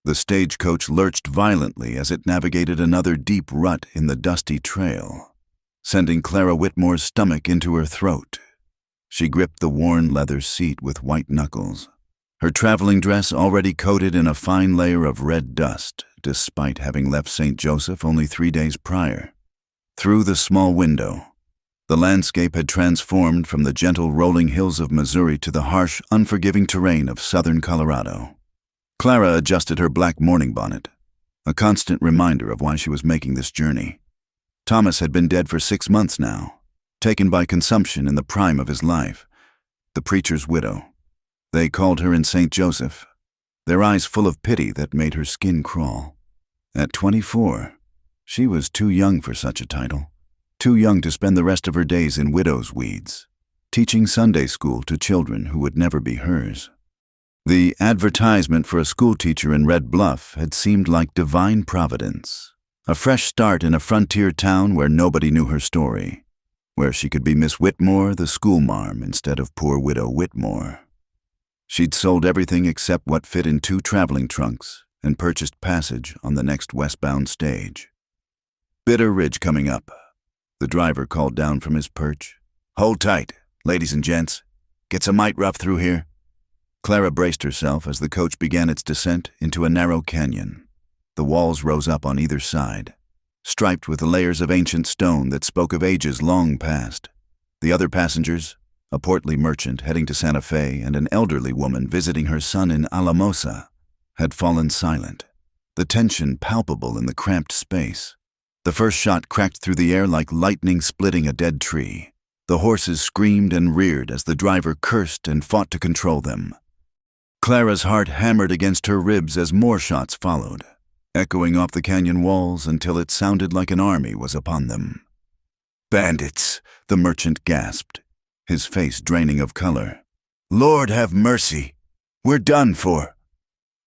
The stagecoach lurched violently as it navigated another deep rut in the dusty trail, sending Clara Whitmore's stomach into her throat. She gripped the worn leather seat with white knuckles, her traveling dress already coated in a fine layer of red dust, despite having left St. Joseph only 3 days prior. Through the small window, the landscape had transformed from the gentle rolling hills of Missouri to the harsh, unforgiving terrain of southern Colorado. Clara adjusted her black morning bonnet, a constant reminder of why she was making this journey. Thomas had been dead for 6 months now, taken by consumption in the prime of his life. The preacher's widow. They called her in St. Joseph, their eyes full of pity that made her skin crawl. At 24, she was too young for such a title, too young to spend the rest of her days in widow's weeds, teaching Sunday school to children who would never be hers. The advertisement for a schoolteacher in Red Bluff had seemed like divine providence, a fresh start in a frontier town where nobody knew her story, where she could be Miss Whitmore, the schoolmarm, instead of poor widow Whitmore. She'd sold everything except what fit in 2 traveling trunks and purchased passage on the next westbound stage. Bitter Ridge coming up. The driver called down from his perch. "Hold tight, ladies and gents. Gets a mite rough through here." Clara braced herself as the coach began its descent into a narrow canyon. The walls rose up on either side, striped with layers of ancient stone that spoke of ages long past. The other passengers, a portly merchant heading to Santa Fe and an elderly woman visiting her son in Alamosa, had fallen silent, the tension palpable in the cramped space. The first shot cracked through the air like lightning splitting a dead tree. The horses screamed and reared as the driver cursed and fought to control them. Clara's heart hammered against her ribs as more shots followed, echoing off the canyon walls until it sounded like an army was upon them. "Bandits," the merchant gasped, his face draining of color. "Lord have mercy! We're done for!"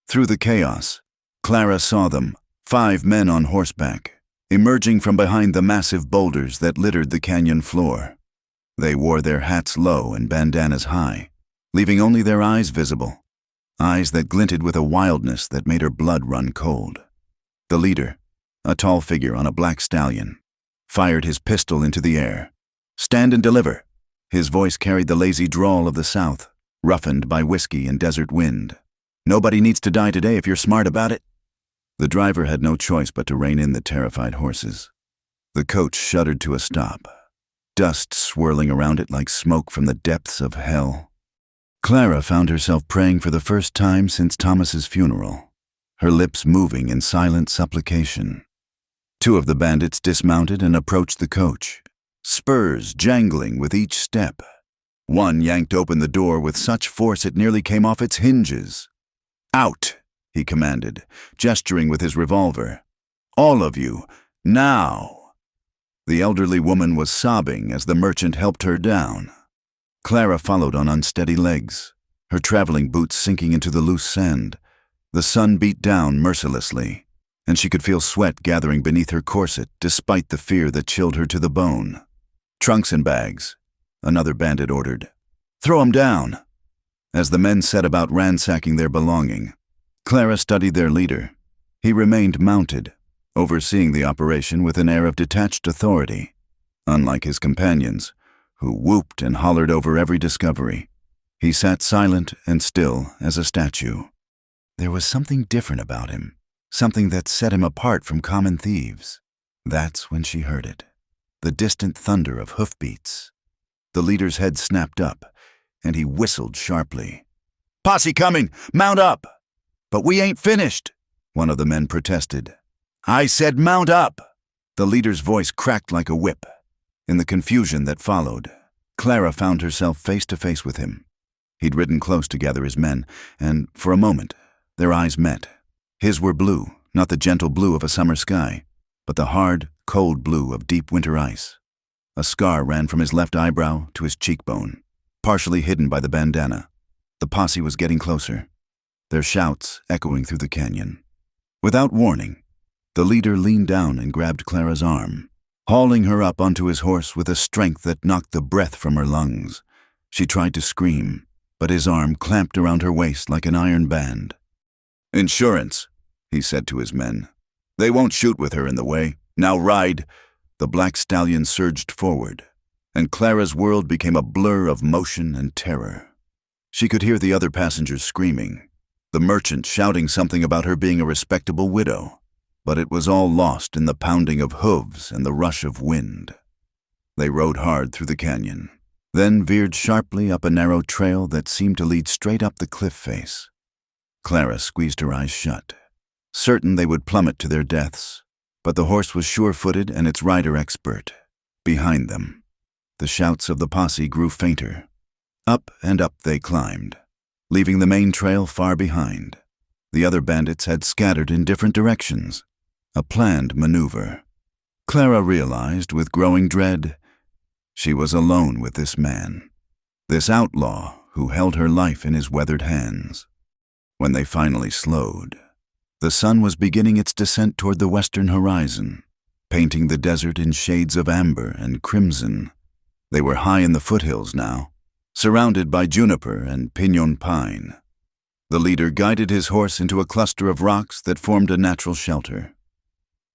Through the chaos, Clara saw them, 5 men on horseback, emerging from behind the massive boulders that littered the canyon floor. They wore their hats low and bandanas high, leaving only their eyes visible, eyes that glinted with a wildness that made her blood run cold. The leader, a tall figure on a black stallion, fired his pistol into the air. "Stand and deliver." His voice carried the lazy drawl of the South, roughened by whiskey and desert wind. "Nobody needs to die today if you're smart about it." The driver had no choice but to rein in the terrified horses. The coach shuddered to a stop, dust swirling around it like smoke from the depths of hell. Clara found herself praying for the first time since Thomas's funeral, her lips moving in silent supplication. 2 of the bandits dismounted and approached the coach, spurs jangling with each step. One yanked open the door with such force it nearly came off its hinges. "Out!" he commanded, gesturing with his revolver. "All of you, now!" The elderly woman was sobbing as the merchant helped her down. Clara followed on unsteady legs, her traveling boots sinking into the loose sand. The sun beat down mercilessly, and she could feel sweat gathering beneath her corset despite the fear that chilled her to the bone. "Trunks and bags," another bandit ordered. "Throw 'em down." As the men set about ransacking their belonging, Clara studied their leader. He remained mounted, overseeing the operation with an air of detached authority, unlike his companions, who whooped and hollered over every discovery. He sat silent and still as a statue. There was something different about him, something that set him apart from common thieves. That's when she heard it, the distant thunder of hoofbeats. The leader's head snapped up, and he whistled sharply. "Posse coming! Mount up!" "But we ain't finished," one of the men protested. "I said mount up!" The leader's voice cracked like a whip. In the confusion that followed, Clara found herself face to face with him. He'd ridden close to gather his men, and for a moment, their eyes met. His were blue, not the gentle blue of a summer sky, but the hard, cold blue of deep winter ice. A scar ran from his left eyebrow to his cheekbone, partially hidden by the bandana. The posse was getting closer, their shouts echoing through the canyon. Without warning, the leader leaned down and grabbed Clara's arm, hauling her up onto his horse with a strength that knocked the breath from her lungs. She tried to scream, but his arm clamped around her waist like an iron band. "Insurance," he said to his men. "They won't shoot with her in the way. Now ride." The black stallion surged forward, and Clara's world became a blur of motion and terror. She could hear the other passengers screaming, the merchant shouting something about her being a respectable widow, but it was all lost in the pounding of hooves and the rush of wind. They rode hard through the canyon, then veered sharply up a narrow trail that seemed to lead straight up the cliff face. Clara squeezed her eyes shut, certain they would plummet to their deaths, but the horse was sure-footed and its rider expert. Behind them, the shouts of the posse grew fainter. Up and up they climbed, leaving the main trail far behind. The other bandits had scattered in different directions, a planned maneuver. Clara realized with growing dread she was alone with this man, this outlaw who held her life in his weathered hands. When they finally slowed, the sun was beginning its descent toward the western horizon, painting the desert in shades of amber and crimson. They were high in the foothills now, surrounded by juniper and piñon pine. The leader guided his horse into a cluster of rocks that formed a natural shelter.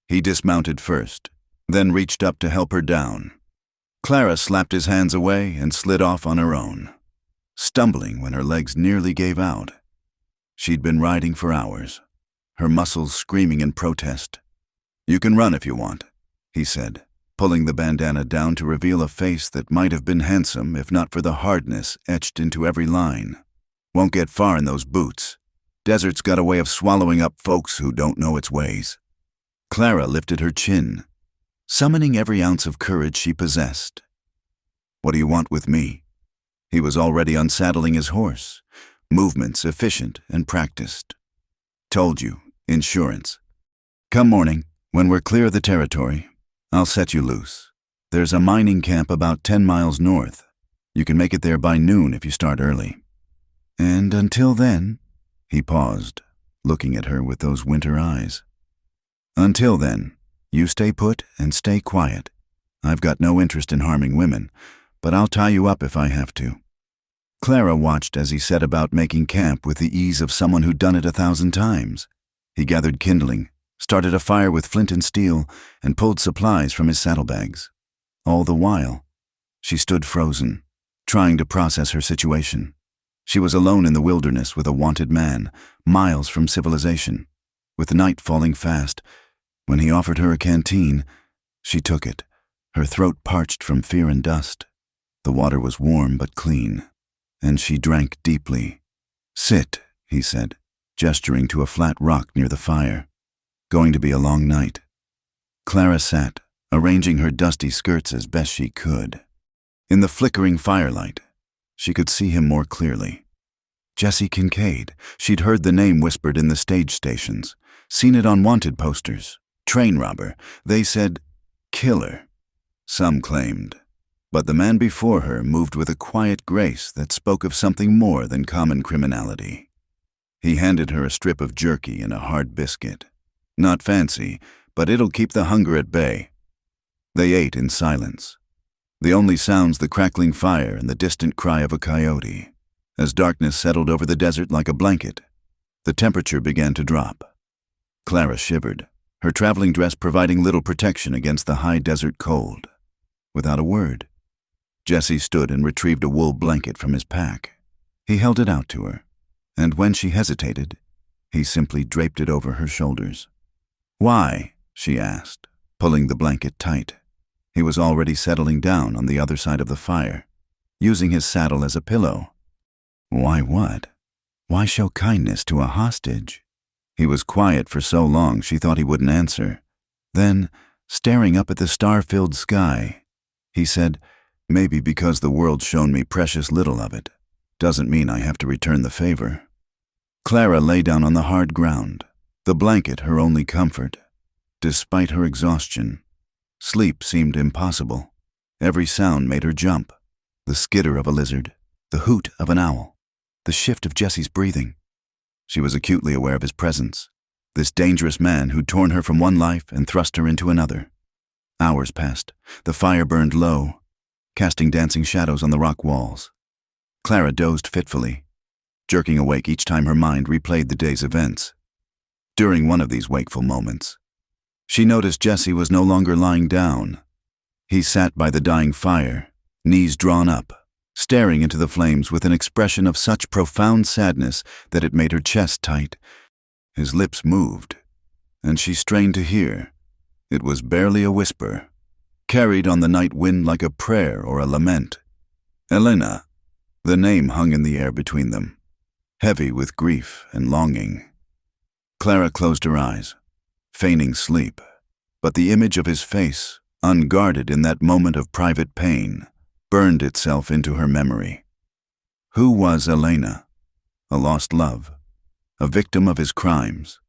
He dismounted first, then reached up to help her down. Clara slapped his hands away and slid off on her own, stumbling when her legs nearly gave out. She'd been riding for hours, her muscles screaming in protest. "You can run if you want," he said, pulling the bandana down to reveal a face that might have been handsome if not for the hardness etched into every line. "Won't get far in those boots. Desert's got a way of swallowing up folks who don't know its ways." Clara lifted her chin, summoning every ounce of courage she possessed. "What do you want with me?" He was already unsaddling his horse, movements efficient and practiced. "Told you, insurance. Come morning, when we're clear of the territory, I'll set you loose. There's a mining camp about 10 miles north. You can make it there by noon if you start early. And until then," he paused, looking at her with those winter eyes. "Until then, you stay put and stay quiet. I've got no interest in harming women, but I'll tie you up if I have to." Clara watched as he set about making camp with the ease of someone who'd done it 1,000 times. He gathered kindling, started a fire with flint and steel, and pulled supplies from his saddlebags. All the while, she stood frozen, trying to process her situation. She was alone in the wilderness with a wanted man, miles from civilization. With the night falling fast, when he offered her a canteen, she took it, her throat parched from fear and dust. The water was warm but clean, and she drank deeply. "Sit," he said, gesturing to a flat rock near the fire. "Going to be a long night." Clara sat, arranging her dusty skirts as best she could. In the flickering firelight, she could see him more clearly. Jesse Kincaid. She'd heard the name whispered in the stage stations, seen it on wanted posters. Train robber. They said killer, some claimed. But the man before her moved with a quiet grace that spoke of something more than common criminality. He handed her a strip of jerky and a hard biscuit. Not fancy, but it'll keep the hunger at bay. They ate in silence. The only sounds the crackling fire and the distant cry of a coyote. As darkness settled over the desert like a blanket, the temperature began to drop. Clara shivered, her traveling dress providing little protection against the high desert cold. Without a word, Jesse stood and retrieved a wool blanket from his pack. He held it out to her, and when she hesitated, he simply draped it over her shoulders. "Why?" she asked, pulling the blanket tight. He was already settling down on the other side of the fire, using his saddle as a pillow. Why what? Why show kindness to a hostage? He was quiet for so long she thought he wouldn't answer. Then, staring up at the star-filled sky, he said, "Maybe because the world's shown me precious little of it, doesn't mean I have to return the favor." Clara lay down on the hard ground, the blanket her only comfort. Despite her exhaustion, sleep seemed impossible. Every sound made her jump. The skitter of a lizard, the hoot of an owl, the shift of Jesse's breathing. She was acutely aware of his presence, this dangerous man who'd torn her from one life and thrust her into another. Hours passed. The fire burned low, casting dancing shadows on the rock walls. Clara dozed fitfully, jerking awake each time her mind replayed the day's events. During one of these wakeful moments, she noticed Jesse was no longer lying down. He sat by the dying fire, knees drawn up, staring into the flames with an expression of such profound sadness that it made her chest tight. His lips moved, and she strained to hear. It was barely a whisper, carried on the night wind like a prayer or a lament. Elena. The name hung in the air between them, heavy with grief and longing. Clara closed her eyes, feigning sleep, but the image of his face, unguarded in that moment of private pain, burned itself into her memory. Who was Elena? A lost love? A victim of his crimes?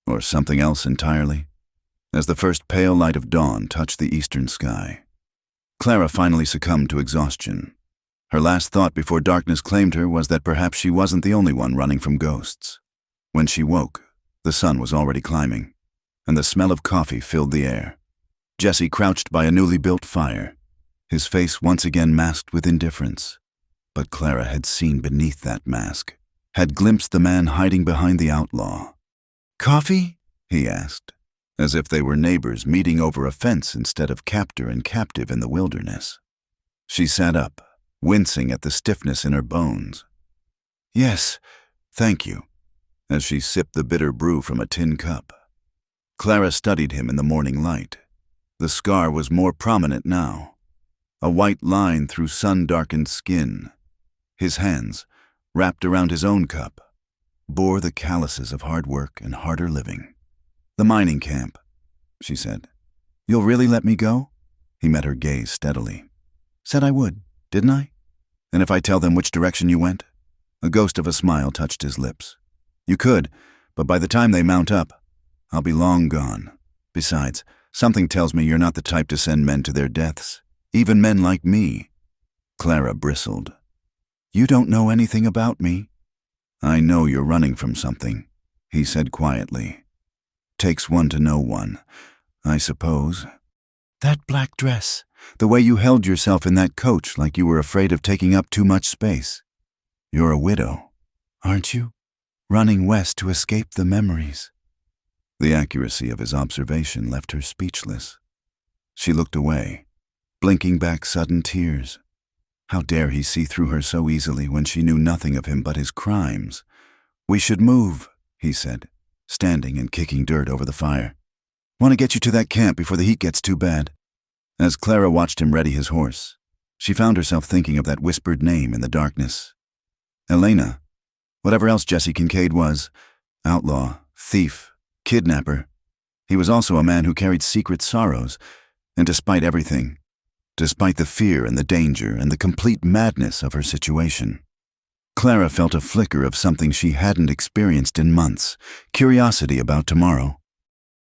Or something else entirely? As the first pale light of dawn touched the eastern sky, Clara finally succumbed to exhaustion. Her last thought before darkness claimed her was that perhaps she wasn't the only one running from ghosts. When she woke, the sun was already climbing, and the smell of coffee filled the air. Jesse crouched by a newly built fire, his face once again masked with indifference. But Clara had seen beneath that mask, had glimpsed the man hiding behind the outlaw. "Coffee?" he asked, as if they were neighbors meeting over a fence instead of captor and captive in the wilderness. She sat up, wincing at the stiffness in her bones. "Yes, thank you," as she sipped the bitter brew from a tin cup. Clara studied him in the morning light. The scar was more prominent now, a white line through sun-darkened skin. His hands, wrapped around his own cup, bore the calluses of hard work and harder living. "The mining camp," she said. "You'll really let me go?" He met her gaze steadily. "Said I would, didn't I? And if I tell them which direction you went?" A ghost of a smile touched his lips. "You could, but by the time they mount up, I'll be long gone. Besides, something tells me you're not the type to send men to their deaths, even men like me." Clara bristled. "You don't know anything about me." "I know you're running from something," he said quietly. "Takes one to know one, I suppose." "That black dress, the way you held yourself in that coach like you were afraid of taking up too much space. You're a widow, aren't you? Running west to escape the memories." The accuracy of his observation left her speechless. She looked away, blinking back sudden tears. How dare he see through her so easily when she knew nothing of him but his crimes? "We should move," he said, standing and kicking dirt over the fire. "Want to get you to that camp before the heat gets too bad." As Clara watched him ready his horse, she found herself thinking of that whispered name in the darkness. Elena. Whatever else Jesse Kincaid was, outlaw, thief, kidnapper, he was also a man who carried secret sorrows, and despite everything, despite the fear and the danger and the complete madness of her situation, Clara felt a flicker of something she hadn't experienced in months, curiosity about tomorrow.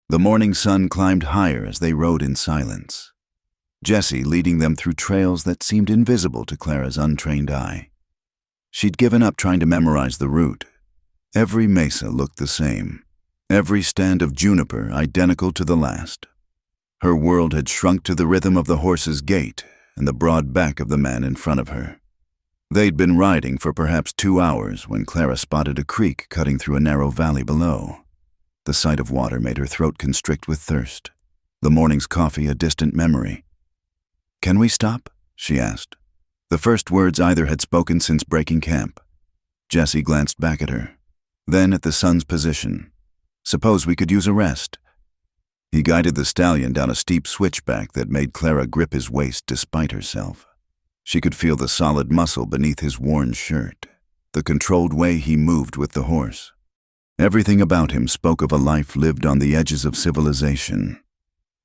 The morning sun climbed higher as they rode in silence, Jesse leading them through trails that seemed invisible to Clara's untrained eye. She'd given up trying to memorize the route. Every mesa looked the same, every stand of juniper identical to the last. Her world had shrunk to the rhythm of the horse's gait and the broad back of the man in front of her. They'd been riding for perhaps 2 hours when Clara spotted a creek cutting through a narrow valley below. The sight of water made her throat constrict with thirst, the morning's coffee a distant memory. "Can we stop?" she asked. The first words either had spoken since breaking camp. Jesse glanced back at her, then at the sun's position. "Suppose we could use a rest." He guided the stallion down a steep switchback that made Clara grip his waist despite herself. She could feel the solid muscle beneath his worn shirt, the controlled way he moved with the horse. Everything about him spoke of a life lived on the edges of civilization.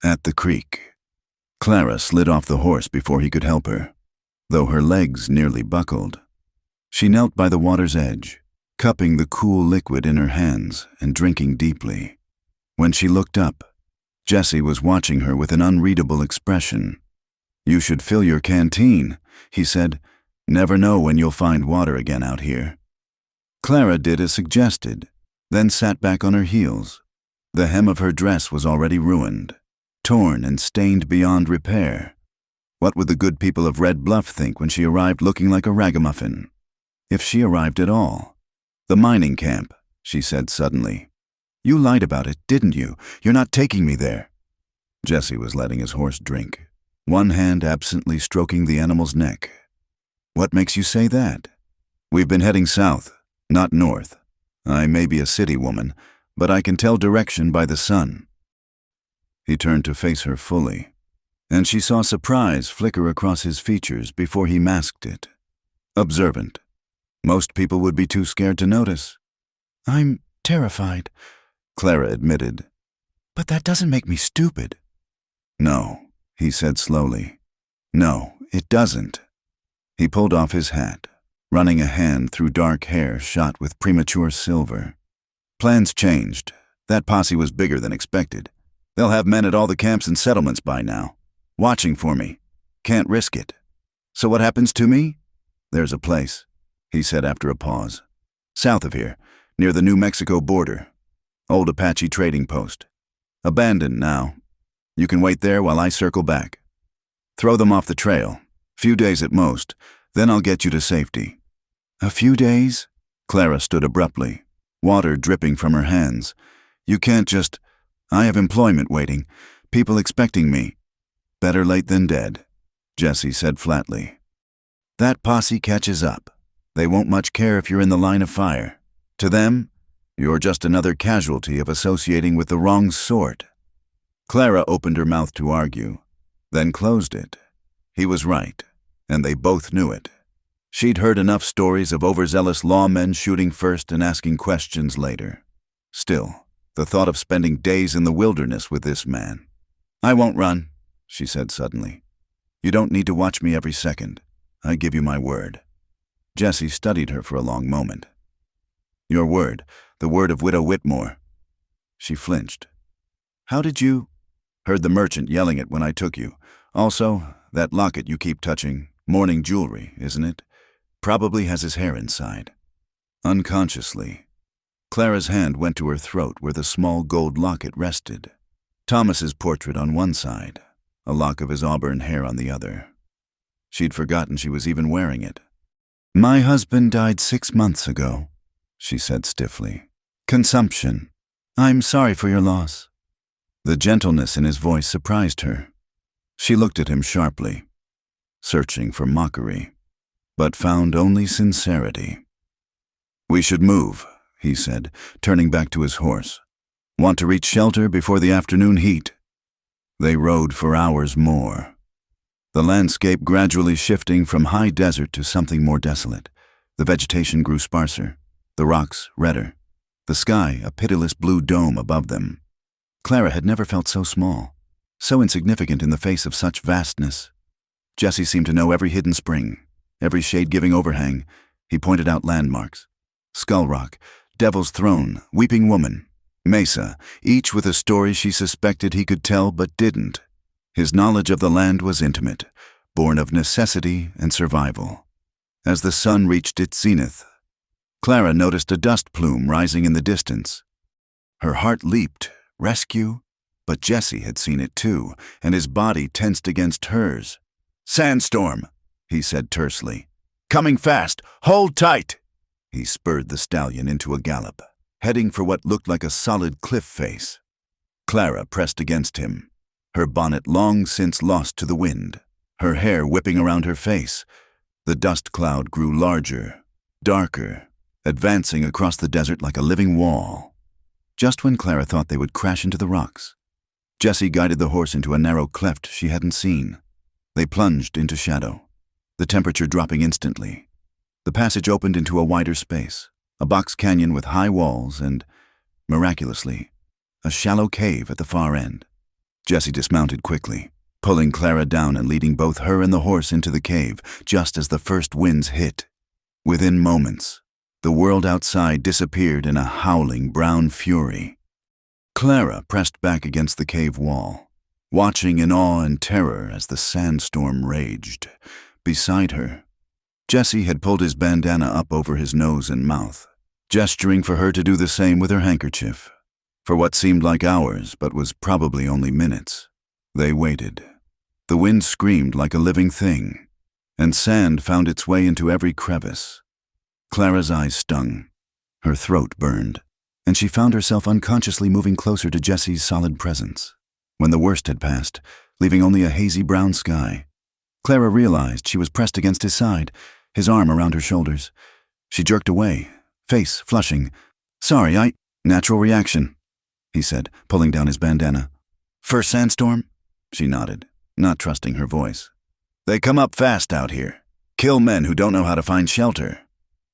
At the creek, Clara slid off the horse before he could help her, though her legs nearly buckled. She knelt by the water's edge, cupping the cool liquid in her hands and drinking deeply. When she looked up, Jesse was watching her with an unreadable expression. "You should fill your canteen," he said. "Never know when you'll find water again out here." Clara did as suggested, then sat back on her heels. The hem of her dress was already ruined, torn and stained beyond repair. What would the good people of Red Bluff think when she arrived looking like a ragamuffin? If she arrived at all. "The mining camp," she said suddenly. You lied about it, didn't you? You're not taking me there." Jesse was letting his horse drink, one hand absently stroking the animal's neck. "What makes you say that?" "We've been heading south, not north. I may be a city woman, but I can tell direction by the sun." He turned to face her fully, and she saw surprise flicker across his features before he masked it. Observant. Most people would be too scared to notice. "I'm terrified," Clara admitted. "But that doesn't make me stupid." "No," he said slowly. "No, it doesn't." He pulled off his hat, running a hand through dark hair shot with premature silver. "Plans changed. That posse was bigger than expected. They'll have men at all the camps and settlements by now, watching for me. Can't risk it. So what happens to me? There's a place," he said after a pause. "South of here, near the New Mexico border. Old Apache trading post. Abandoned now. You can wait there while I circle back. Throw them off the trail. Few days at most, then I'll get you to safety." "A few days?" Clara stood abruptly, water dripping from her hands. "You can't just... I have employment waiting, people expecting me." "Better late than dead," Jesse said flatly. "That posse catches up. They won't much care if you're in the line of fire. To them, you're just another casualty of associating with the wrong sort." Clara opened her mouth to argue, then closed it. He was right, and they both knew it. She'd heard enough stories of overzealous lawmen shooting first and asking questions later. Still, the thought of spending days in the wilderness with this man. "I won't run," she said suddenly. "You don't need to watch me every second. I give you my word." Jesse studied her for a long moment. "Your word, the word of Widow Whitmore." She flinched. "How did you—" "Heard the merchant yelling it when I took you. Also, that locket you keep touching, morning jewelry, isn't it? Probably has his hair inside." Unconsciously, Clara's hand went to her throat where the small gold locket rested. Thomas's portrait on one side, a lock of his auburn hair on the other. She'd forgotten she was even wearing it. "My husband died 6 months ago," she said stiffly. "Consumption. I'm sorry for your loss." The gentleness in his voice surprised her. She looked at him sharply, searching for mockery, but found only sincerity. "We should move," he said, turning back to his horse. "Want to reach shelter before the afternoon heat." They rode for hours more, the landscape gradually shifting from high desert to something more desolate. The vegetation grew sparser, the rocks redder, the sky a pitiless blue dome above them. Clara had never felt so small, so insignificant in the face of such vastness. Jesse seemed to know every hidden spring, every shade-giving overhang. He pointed out landmarks. Skull Rock, Devil's Throne, Weeping Woman, Mesa, each with a story she suspected he could tell but didn't. His knowledge of the land was intimate, born of necessity and survival. As the sun reached its zenith, Clara noticed a dust plume rising in the distance. Her heart leaped. Rescue? But Jesse had seen it too, and his body tensed against hers. "Sandstorm," he said tersely. "Coming fast. Hold tight." He spurred the stallion into a gallop, heading for what looked like a solid cliff face. Clara pressed against him, her bonnet long since lost to the wind, her hair whipping around her face. The dust cloud grew larger, darker, advancing across the desert like a living wall. Just when Clara thought they would crash into the rocks, Jesse guided the horse into a narrow cleft she hadn't seen. They plunged into shadow, the temperature dropping instantly. The passage opened into a wider space, a box canyon with high walls and, miraculously, a shallow cave at the far end. Jesse dismounted quickly, pulling Clara down and leading both her and the horse into the cave just as the first winds hit. Within moments, the world outside disappeared in a howling brown fury. Clara pressed back against the cave wall, watching in awe and terror as the sandstorm raged. Beside her, Jesse had pulled his bandana up over his nose and mouth, gesturing for her to do the same with her handkerchief. For what seemed like hours, but was probably only minutes, they waited. The wind screamed like a living thing, and sand found its way into every crevice. Clara's eyes stung. Her throat burned. and she found herself unconsciously moving closer to Jesse's solid presence. When the worst had passed, leaving only a hazy brown sky, Clara realized she was pressed against his side, his arm around her shoulders. She jerked away, face flushing. "Sorry, Natural reaction," he said, pulling down his bandana. "First sandstorm?" She nodded, not trusting her voice. "They come up fast out here. Kill men who don't know how to find shelter."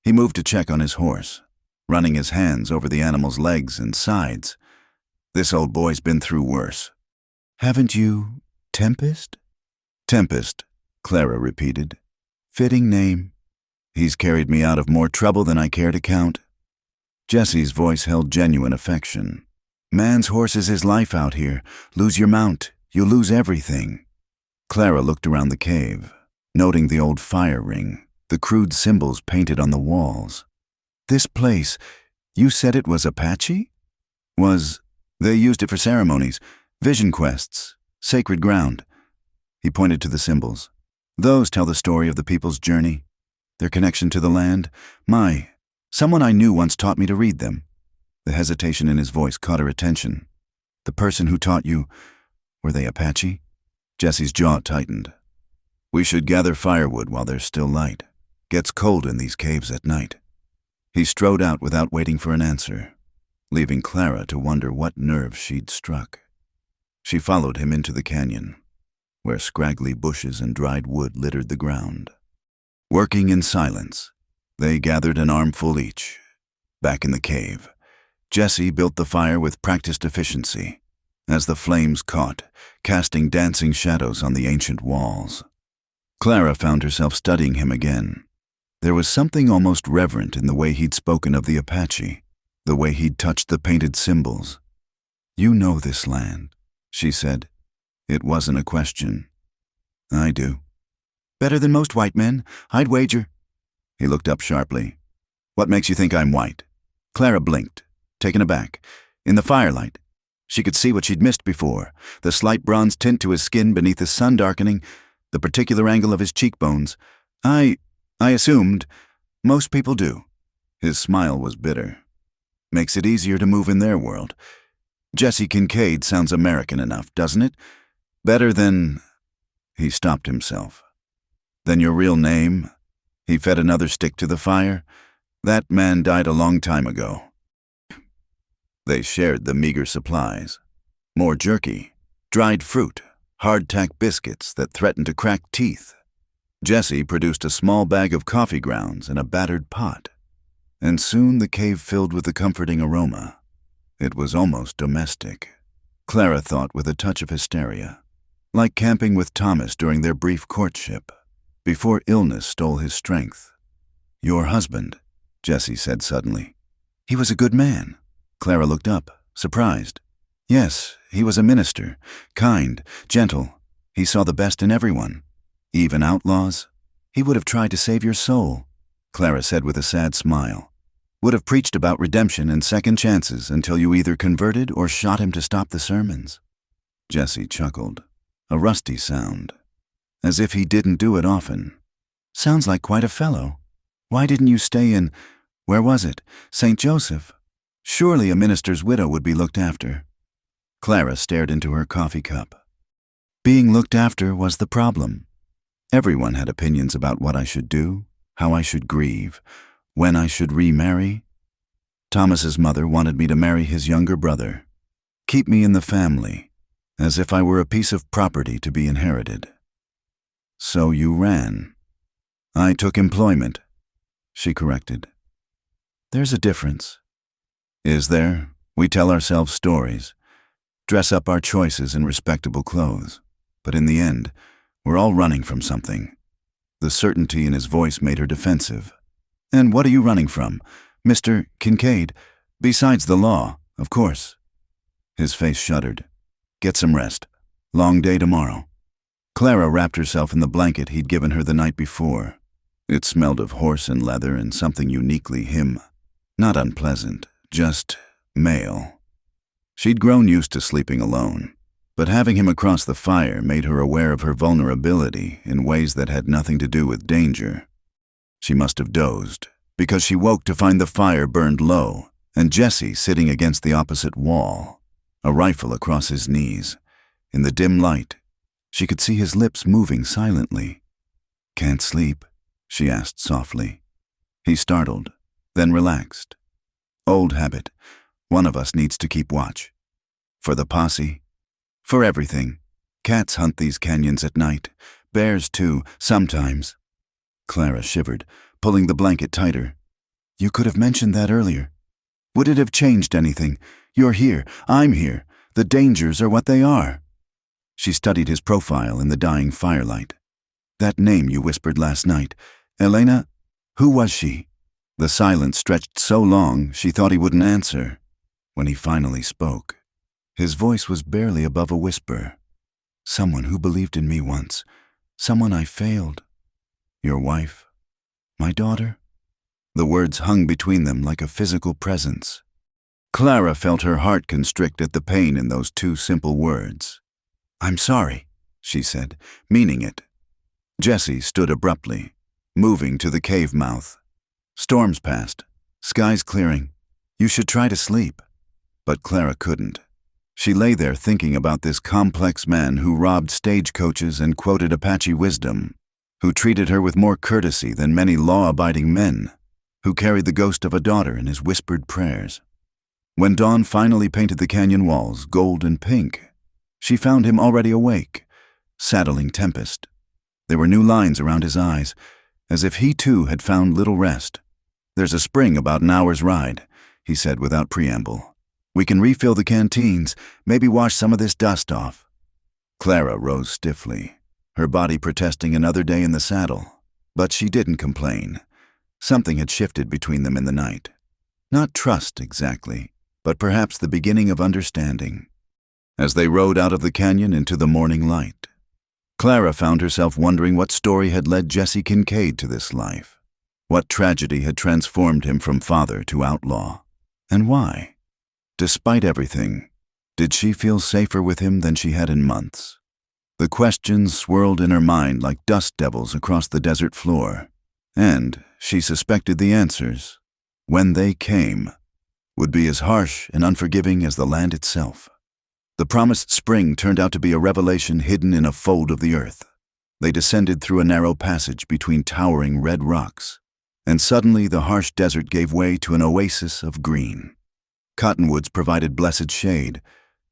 He moved to check on his horse, running his hands over the animal's legs and sides. "This old boy's been through worse." "Haven't you, Tempest?" "Tempest," Clara repeated. "Fitting name." "He's carried me out of more trouble than I care to count." Jesse's voice held genuine affection. "Man's horse is his life out here. Lose your mount, you'll lose everything." Clara looked around the cave, noting the old fire ring, the crude symbols painted on the walls. "This place, you said it was Apache?" They used it for ceremonies, vision quests, sacred ground." He pointed to the symbols. "Those tell the story of the people's journey, their connection to the land. Someone I knew once taught me to read them." The hesitation in his voice caught her attention. "The person who taught you, were they Apache?" Jesse's jaw tightened. "We should gather firewood while there's still light. Gets cold in these caves at night." He strode out without waiting for an answer, leaving Clara to wonder what nerve she'd struck. She followed him into the canyon, where scraggly bushes and dried wood littered the ground. Working in silence, they gathered an armful each. Back in the cave, Jesse built the fire with practiced efficiency, as the flames caught, casting dancing shadows on the ancient walls. Clara found herself studying him again. There was something almost reverent in the way he'd spoken of the Apache, the way he'd touched the painted symbols. "You know this land," she said. It wasn't a question. "I do." "Better than most white men, I'd wager." He looked up sharply. "What makes you think I'm white?" Clara blinked, taken aback. In the firelight, she could see what she'd missed before, the slight bronze tint to his skin beneath the sun darkening, the particular angle of his cheekbones. I assumed. Most people do." His smile was bitter. "Makes it easier to move in their world. Jesse Kincaid sounds American enough, doesn't it? Better than—" He stopped himself. "Than your real name?" He fed another stick to the fire. "That man died a long time ago." They shared the meager supplies. More jerky, dried fruit, hardtack biscuits that threatened to crack teeth. Jesse produced a small bag of coffee grounds and a battered pot. And soon the cave filled with the comforting aroma. It was almost domestic, Clara thought with a touch of hysteria. Like camping with Thomas during their brief courtship, before illness stole his strength. "Your husband," Jesse said suddenly. "He was a good man." Clara looked up, surprised. "Yes, he was a minister, kind, gentle. He saw the best in everyone, even outlaws. He would have tried to save your soul," Clara said with a sad smile. "Would have preached about redemption and second chances until you either converted or shot him to stop the sermons." Jesse chuckled, a rusty sound, as if he didn't do it often. "Sounds like quite a fellow. Why didn't you stay in, where was it, St. Joseph? Surely a minister's widow would be looked after." Clara stared into her coffee cup. "Being looked after was the problem. Everyone had opinions about what I should do, how I should grieve, when I should remarry. Thomas's mother wanted me to marry his younger brother, keep me in the family, as if I were a piece of property to be inherited. So you ran." "I took employment," she corrected. "There's a difference." "Is there? We tell ourselves stories, dress up our choices in respectable clothes, but in the end, we're all running from something." The certainty in his voice made her defensive. "And what are you running from, Mr. Kincaid? Besides the law, of course." His face shuddered. "Get some rest. Long day tomorrow." Clara wrapped herself in the blanket he'd given her the night before. It smelled of horse and leather and something uniquely him. Not unpleasant, just male. She'd grown used to sleeping alone, but having him across the fire made her aware of her vulnerability in ways that had nothing to do with danger. She must have dozed, because she woke to find the fire burned low, and Jesse sitting against the opposite wall, a rifle across his knees. In the dim light, she could see his lips moving silently. "Can't sleep?" she asked softly. He startled, then relaxed. "Old habit. One of us needs to keep watch. For the posse. For everything. Cats hunt these canyons at night. Bears too, sometimes." Clara shivered, pulling the blanket tighter. "You could have mentioned that earlier. Would it have changed anything? You're here, I'm here. The dangers are what they are." She studied his profile in the dying firelight. "That name you whispered last night, Elena, who was she?" The silence stretched so long she thought he wouldn't answer. When he finally spoke, his voice was barely above a whisper. "Someone who believed in me once. Someone I failed." "Your wife? My daughter?" The words hung between them like a physical presence. Clara felt her heart constrict at the pain in those two simple words. "I'm sorry," she said, meaning it. Jesse stood abruptly, moving to the cave mouth. Storms passed, skies clearing. "You should try to sleep." But Clara couldn't. She lay there thinking about this complex man who robbed stagecoaches and quoted Apache wisdom, who treated her with more courtesy than many law-abiding men, who carried the ghost of a daughter in his whispered prayers. When dawn finally painted the canyon walls gold and pink, she found him already awake, saddling Tempest. There were new lines around his eyes, as if he too had found little rest. "There's a spring about an hour's ride," he said without preamble. "We can refill the canteens, maybe wash some of this dust off." Clara rose stiffly, her body protesting another day in the saddle, but she didn't complain. Something had shifted between them in the night. Not trust exactly, but perhaps the beginning of understanding. As they rode out of the canyon into the morning light, Clara found herself wondering what story had led Jesse Kincaid to this life. What tragedy had transformed him from father to outlaw? And why? Despite everything, did she feel safer with him than she had in months? The questions swirled in her mind like dust devils across the desert floor, and she suspected the answers, when they came, would be as harsh and unforgiving as the land itself. The promised spring turned out to be a revelation hidden in a fold of the earth. They descended through a narrow passage between towering red rocks, and suddenly the harsh desert gave way to an oasis of green. Cottonwoods provided blessed shade,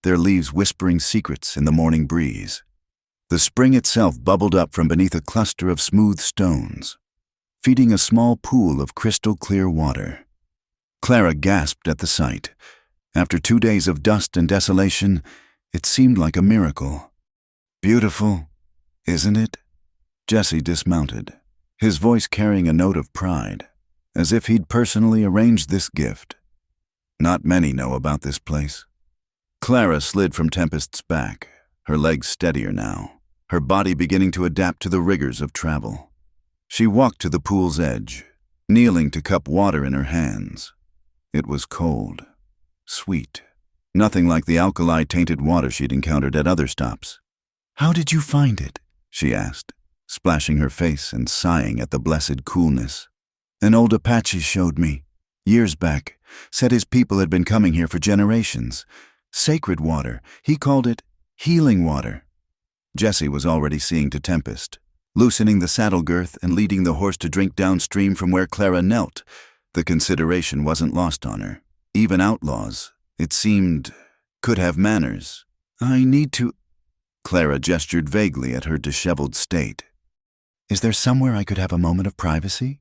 their leaves whispering secrets in the morning breeze. The spring itself bubbled up from beneath a cluster of smooth stones, feeding a small pool of crystal-clear water. Clara gasped at the sight. After 2 days of dust and desolation, it seemed like a miracle. "Beautiful, isn't it?" Jesse dismounted, his voice carrying a note of pride, as if he'd personally arranged this gift. "Not many know about this place." Clara slid from Tempest's back, her legs steadier now, her body beginning to adapt to the rigors of travel. She walked to the pool's edge, kneeling to cup water in her hands. It was cold, sweet, nothing like the alkali-tainted water she'd encountered at other stops. "How did you find it?" she asked, splashing her face and sighing at the blessed coolness. "An old Apache showed me, years back, said his people had been coming here for generations. Sacred water, he called it healing water." Jesse was already seeing to Tempest, loosening the saddle girth and leading the horse to drink downstream from where Clara knelt. The consideration wasn't lost on her. Even outlaws, it seemed, could have manners. "I need to—" Clara gestured vaguely at her disheveled state. "Is there somewhere I could have a moment of privacy?"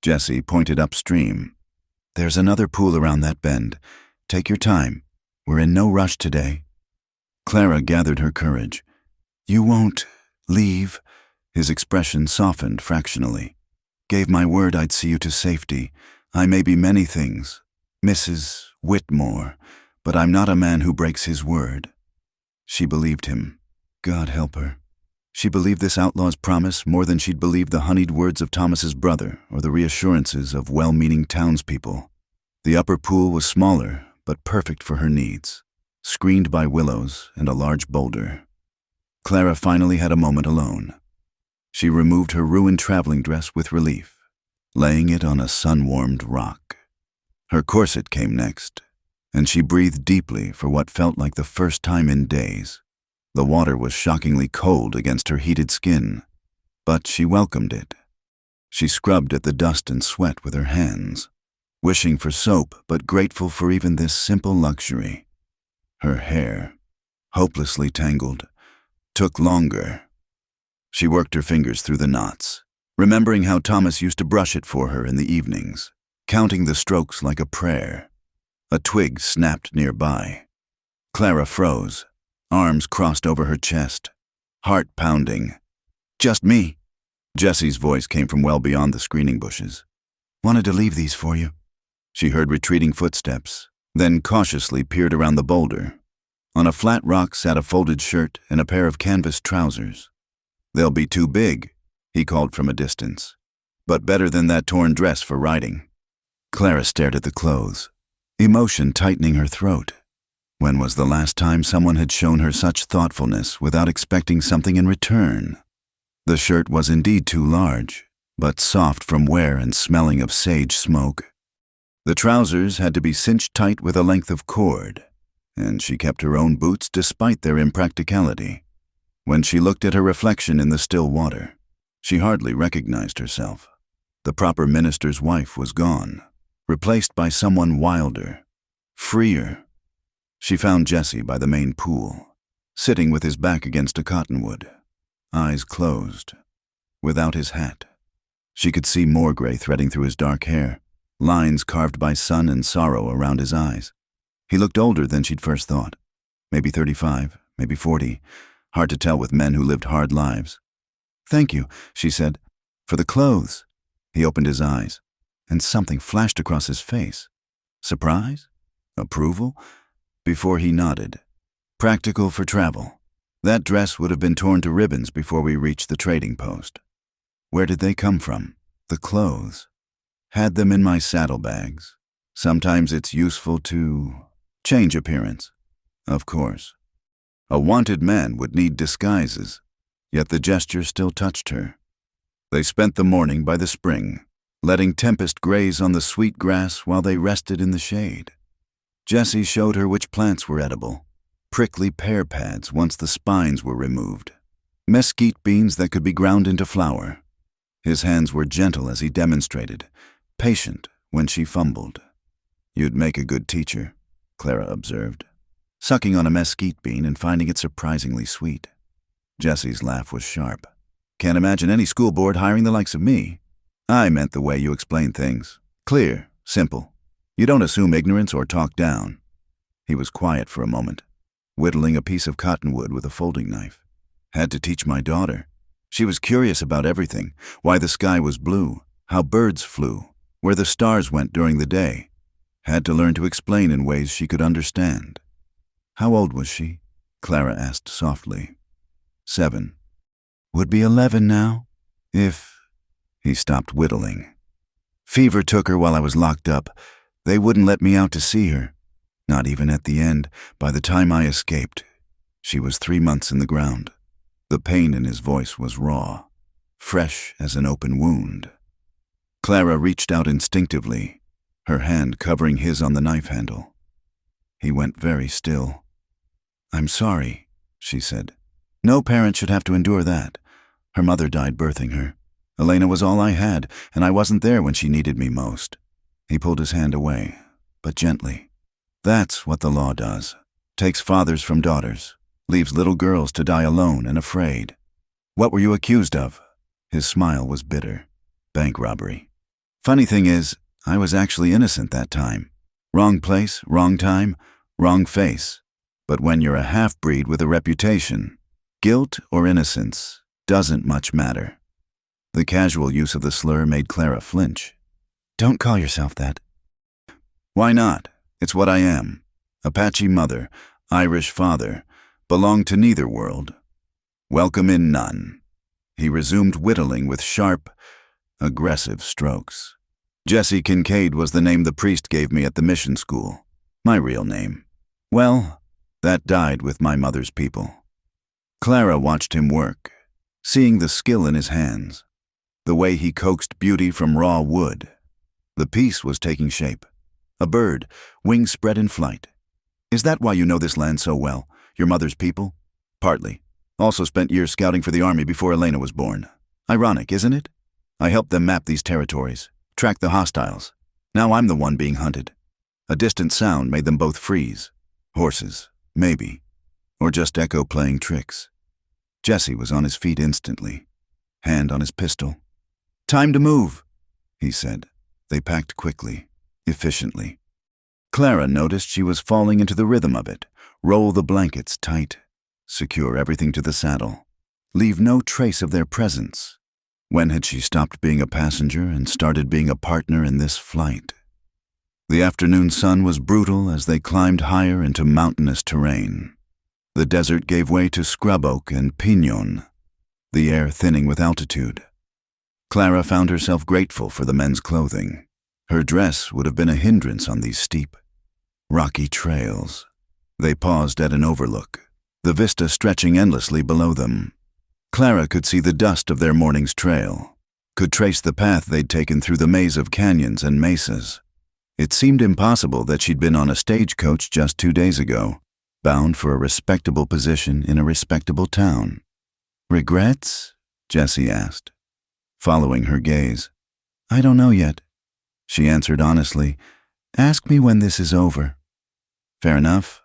Jesse pointed upstream. "There's another pool around that bend. Take your time. We're in no rush today." Clara gathered her courage. "You won't leave?" His expression softened fractionally. "Gave my word I'd see you to safety. I may be many things, Mrs. Whitmore, but I'm not a man who breaks his word." She believed him. God help her. She believed this outlaw's promise more than she'd believed the honeyed words of Thomas's brother or the reassurances of well-meaning townspeople. The upper pool was smaller, but perfect for her needs, screened by willows and a large boulder. Clara finally had a moment alone. She removed her ruined traveling dress with relief, laying it on a sun-warmed rock. Her corset came next, and she breathed deeply for what felt like the first time in days. The water was shockingly cold against her heated skin, but she welcomed it. She scrubbed at the dust and sweat with her hands, wishing for soap but grateful for even this simple luxury. Her hair, hopelessly tangled, took longer. She worked her fingers through the knots, remembering how Thomas used to brush it for her in the evenings, counting the strokes like a prayer. A twig snapped nearby. Clara froze, arms crossed over her chest, heart pounding. "Just me." Jessie's voice came from well beyond the screening bushes. "Wanted to leave these for you." She heard retreating footsteps, then cautiously peered around the boulder. On a flat rock sat a folded shirt and a pair of canvas trousers. "They'll be too big," he called from a distance, "but better than that torn dress for riding." Clara stared at the clothes, emotion tightening her throat. When was the last time someone had shown her such thoughtfulness without expecting something in return? The shirt was indeed too large, but soft from wear and smelling of sage smoke. The trousers had to be cinched tight with a length of cord, and she kept her own boots despite their impracticality. When she looked at her reflection in the still water, she hardly recognized herself. The proper minister's wife was gone, replaced by someone wilder, freer. She found Jessie by the main pool, sitting with his back against a cottonwood, eyes closed, without his hat. She could see more gray threading through his dark hair, lines carved by sun and sorrow around his eyes. He looked older than she'd first thought. Maybe 35, maybe 40. Hard to tell with men who lived hard lives. "Thank you," she said, "for the clothes." He opened his eyes, and something flashed across his face. Surprise? Approval? Before he nodded. "Practical for travel. That dress would have been torn to ribbons before we reached the trading post." Where did they come from? The clothes. "Had them in my saddlebags. Sometimes it's useful to change appearance." Of course. A wanted man would need disguises, yet the gesture still touched her. They spent the morning by the spring, letting Tempest graze on the sweet grass while they rested in the shade. Jessie showed her which plants were edible, prickly pear pads once the spines were removed, mesquite beans that could be ground into flour. His hands were gentle as he demonstrated, patient when she fumbled. "You'd make a good teacher," Clara observed, sucking on a mesquite bean and finding it surprisingly sweet. Jessie's laugh was sharp. "Can't imagine any school board hiring the likes of me. I meant the way you explain things. Clear, simple. You don't assume ignorance or talk down." He was quiet for a moment, whittling a piece of cottonwood with a folding knife. "Had to teach my daughter. She was curious about everything, why the sky was blue, how birds flew, where the stars went during the day. Had to learn to explain in ways she could understand." "How old was she?" Clara asked softly. 7. "Would be 11 now, if—" He stopped whittling. "Fever took her while I was locked up. They wouldn't let me out to see her. Not even at the end, by the time I escaped. She was 3 months in the ground." The pain in his voice was raw, fresh as an open wound. Clara reached out instinctively, her hand covering his on the knife handle. He went very still. "I'm sorry," she said. "No parent should have to endure that. Her mother died birthing her. Elena was all I had, and I wasn't there when she needed me most." He pulled his hand away, but gently. "That's what the law does. Takes fathers from daughters. Leaves little girls to die alone and afraid." "What were you accused of?" His smile was bitter. "Bank robbery. Funny thing is, I was actually innocent that time. Wrong place, wrong time, wrong face. But when you're a half-breed with a reputation, guilt or innocence doesn't much matter." The casual use of the slur made Clara flinch. "Don't call yourself that." "Why not? It's what I am. Apache mother, Irish father, belong to neither world. Welcome in none." He resumed whittling with sharp, aggressive strokes. "Jessie Kincaid was the name the priest gave me at the mission school. My real name. Well, that died with my mother's people." Clara watched him work, seeing the skill in his hands, the way he coaxed beauty from raw wood. The piece was taking shape, A bird, wings spread in flight. Is that why you know this land so well? Your mother's people? Partly. Also spent years scouting for the army before Elena was born. Ironic, isn't it? I helped them map these territories, track the hostiles. Now I'm the one being hunted. A distant sound made them both freeze. Horses, maybe. Or just Echo playing tricks. Jesse was on his feet instantly, hand on his pistol. Time to move, he said. They packed quickly, efficiently. Clara noticed she was falling into the rhythm of it. Roll the blankets tight. Secure everything to the saddle. Leave no trace of their presence. When had she stopped being a passenger and started being a partner in this flight? The afternoon sun was brutal as they climbed higher into mountainous terrain. The desert gave way to scrub oak and piñón, the air thinning with altitude. Clara found herself grateful for the men's clothing. Her dress would have been a hindrance on these steep, rocky trails. They paused at an overlook, the vista stretching endlessly below them. Clara could see the dust of their morning's trail, could trace the path they'd taken through the maze of canyons and mesas. It seemed impossible that she'd been on a stagecoach just 2 days ago, bound for a respectable position in a respectable town. Regrets? Jessie asked, following her gaze. I don't know yet, she answered honestly. Ask me when this is over. Fair enough.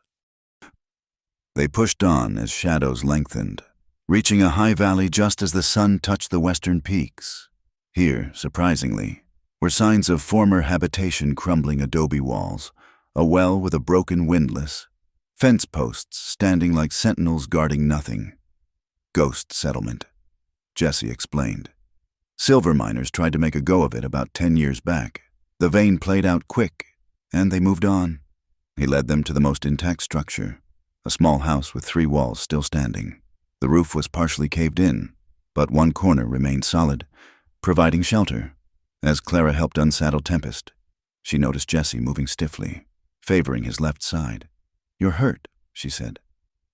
They pushed on as shadows lengthened, reaching a high valley just as the sun touched the western peaks. Here, surprisingly, were signs of former habitation crumbling adobe walls, a well with a broken windlass, fence posts standing like sentinels guarding nothing. Ghost settlement, Jessie explained. Silver miners tried to make a go of it about 10 years back. The vein played out quick, and they moved on. He led them to the most intact structure, a small house with 3 walls still standing. The roof was partially caved in, but one corner remained solid, providing shelter. As Clara helped unsaddle Tempest, she noticed Jessie moving stiffly, favoring his left side. You're hurt, she said.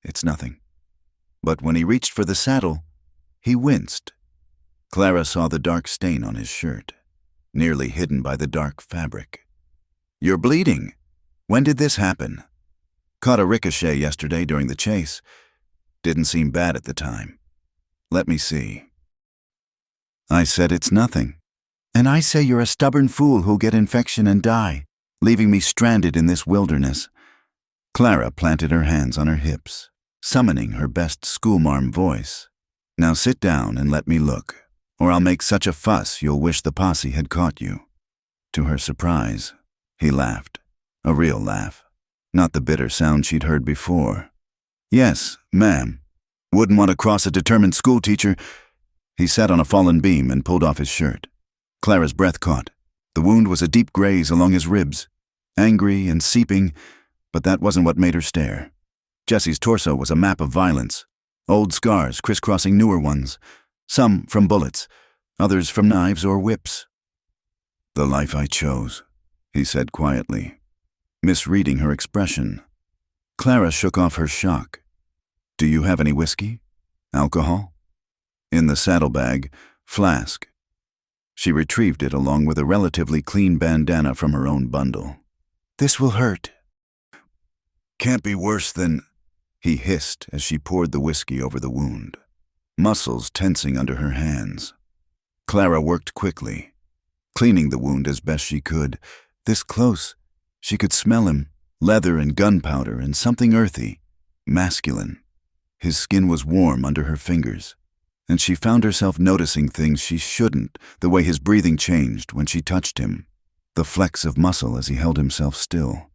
It's nothing. But when he reached for the saddle, he winced. Clara saw the dark stain on his shirt, nearly hidden by the dark fabric. You're bleeding. When did this happen? Caught a ricochet yesterday during the chase. Didn't seem bad at the time. Let me see. I said it's nothing. And I say you're a stubborn fool who'll get infection and die, leaving me stranded in this wilderness. Clara planted her hands on her hips, summoning her best schoolmarm voice. Now sit down and let me look, or I'll make such a fuss you'll wish the posse had caught you. To her surprise, he laughed, a real laugh, not the bitter sound she'd heard before. Yes, ma'am. Wouldn't want to cross a determined schoolteacher. He sat on a fallen beam and pulled off his shirt. Clara's breath caught. The wound was a deep graze along his ribs, angry and seeping, but that wasn't what made her stare. Jessie's torso was a map of violence, old scars crisscrossing newer ones, some from bullets, others from knives or whips. The life I chose, he said quietly, misreading her expression. Clara shook off her shock. Do you have any whiskey? Alcohol? In the saddlebag, flask. She retrieved it along with a relatively clean bandana from her own bundle. This will hurt. Can't be worse than, he hissed as she poured the whiskey over the wound, muscles tensing under her hands. Clara worked quickly, cleaning the wound as best she could. This close, she could smell him, leather and gunpowder and something earthy, masculine. His skin was warm under her fingers, and she found herself noticing things she shouldn't, the way his breathing changed when she touched him, the flex of muscle as he held himself still.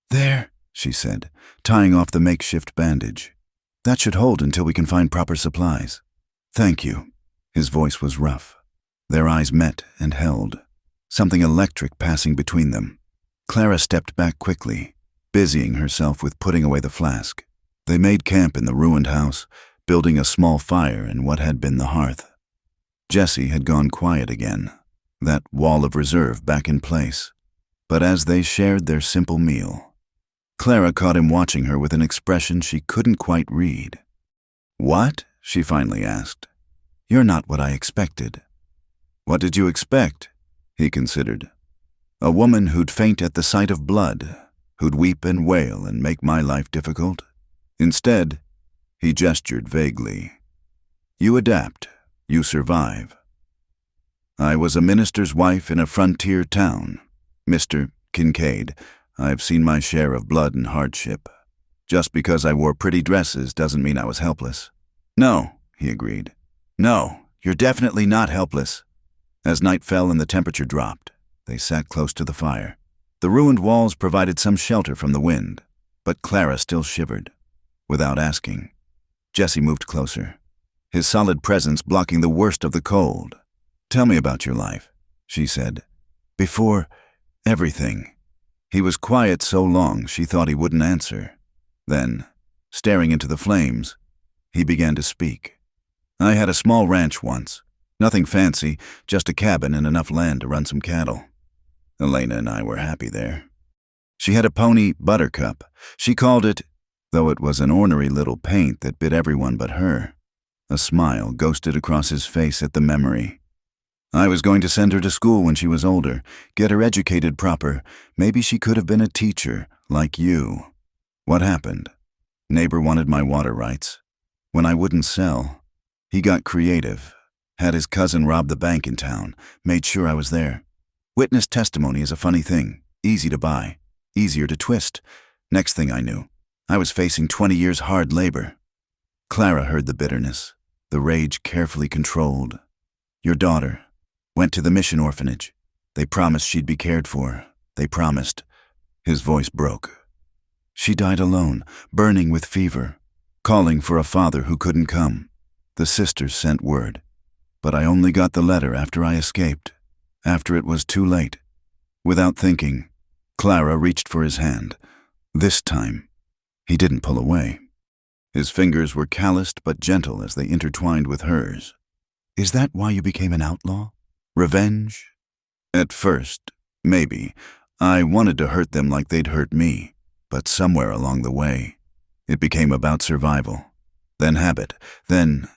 There, she said, tying off the makeshift bandage. That should hold until we can find proper supplies. Thank you. His voice was rough. Their eyes met and held, something electric passing between them. Clara stepped back quickly, busying herself with putting away the flask. They made camp in the ruined house, building a small fire in what had been the hearth. Jessie had gone quiet again, that wall of reserve back in place. But as they shared their simple meal, Clara caught him watching her with an expression she couldn't quite read. What? She finally asked. You're not what I expected. What did you expect? He considered. A woman who'd faint at the sight of blood, who'd weep and wail and make my life difficult. Instead, he gestured vaguely. You adapt, you survive. I was a minister's wife in a frontier town. Mr. Kincaid, I've seen my share of blood and hardship. Just because I wore pretty dresses doesn't mean I was helpless. No, he agreed. No, you're definitely not helpless. As night fell and the temperature dropped, they sat close to the fire. The ruined walls provided some shelter from the wind, but Clara still shivered. Without asking, Jesse moved closer, his solid presence blocking the worst of the cold. Tell me about your life, she said. Before everything. He was quiet so long she thought he wouldn't answer. Then, staring into the flames, he began to speak. I had a small ranch once. Nothing fancy, just a cabin and enough land to run some cattle. Elena and I were happy there. She had a pony, Buttercup. She called it, though it was an ornery little paint that bit everyone but her. A smile ghosted across his face at the memory. I was going to send her to school when she was older, get her educated proper. Maybe she could have been a teacher, like you. What happened? Neighbor wanted my water rights. When I wouldn't sell, he got creative. Had his cousin rob the bank in town, made sure I was there. Witness testimony is a funny thing, easy to buy, easier to twist. Next thing I knew, I was facing 20 years hard labor. Clara heard the bitterness, the rage carefully controlled. Your daughter went to the mission orphanage. They promised she'd be cared for. They promised. His voice broke. She died alone, burning with fever, calling for a father who couldn't come. The sisters sent word, but I only got the letter after I escaped, after it was too late. Without thinking, Clara reached for his hand. This time, he didn't pull away. His fingers were calloused but gentle as they intertwined with hers. Is that why you became an outlaw? Revenge? At first, maybe. I wanted to hurt them like they'd hurt me, but somewhere along the way, it became about survival. Then habit. Then,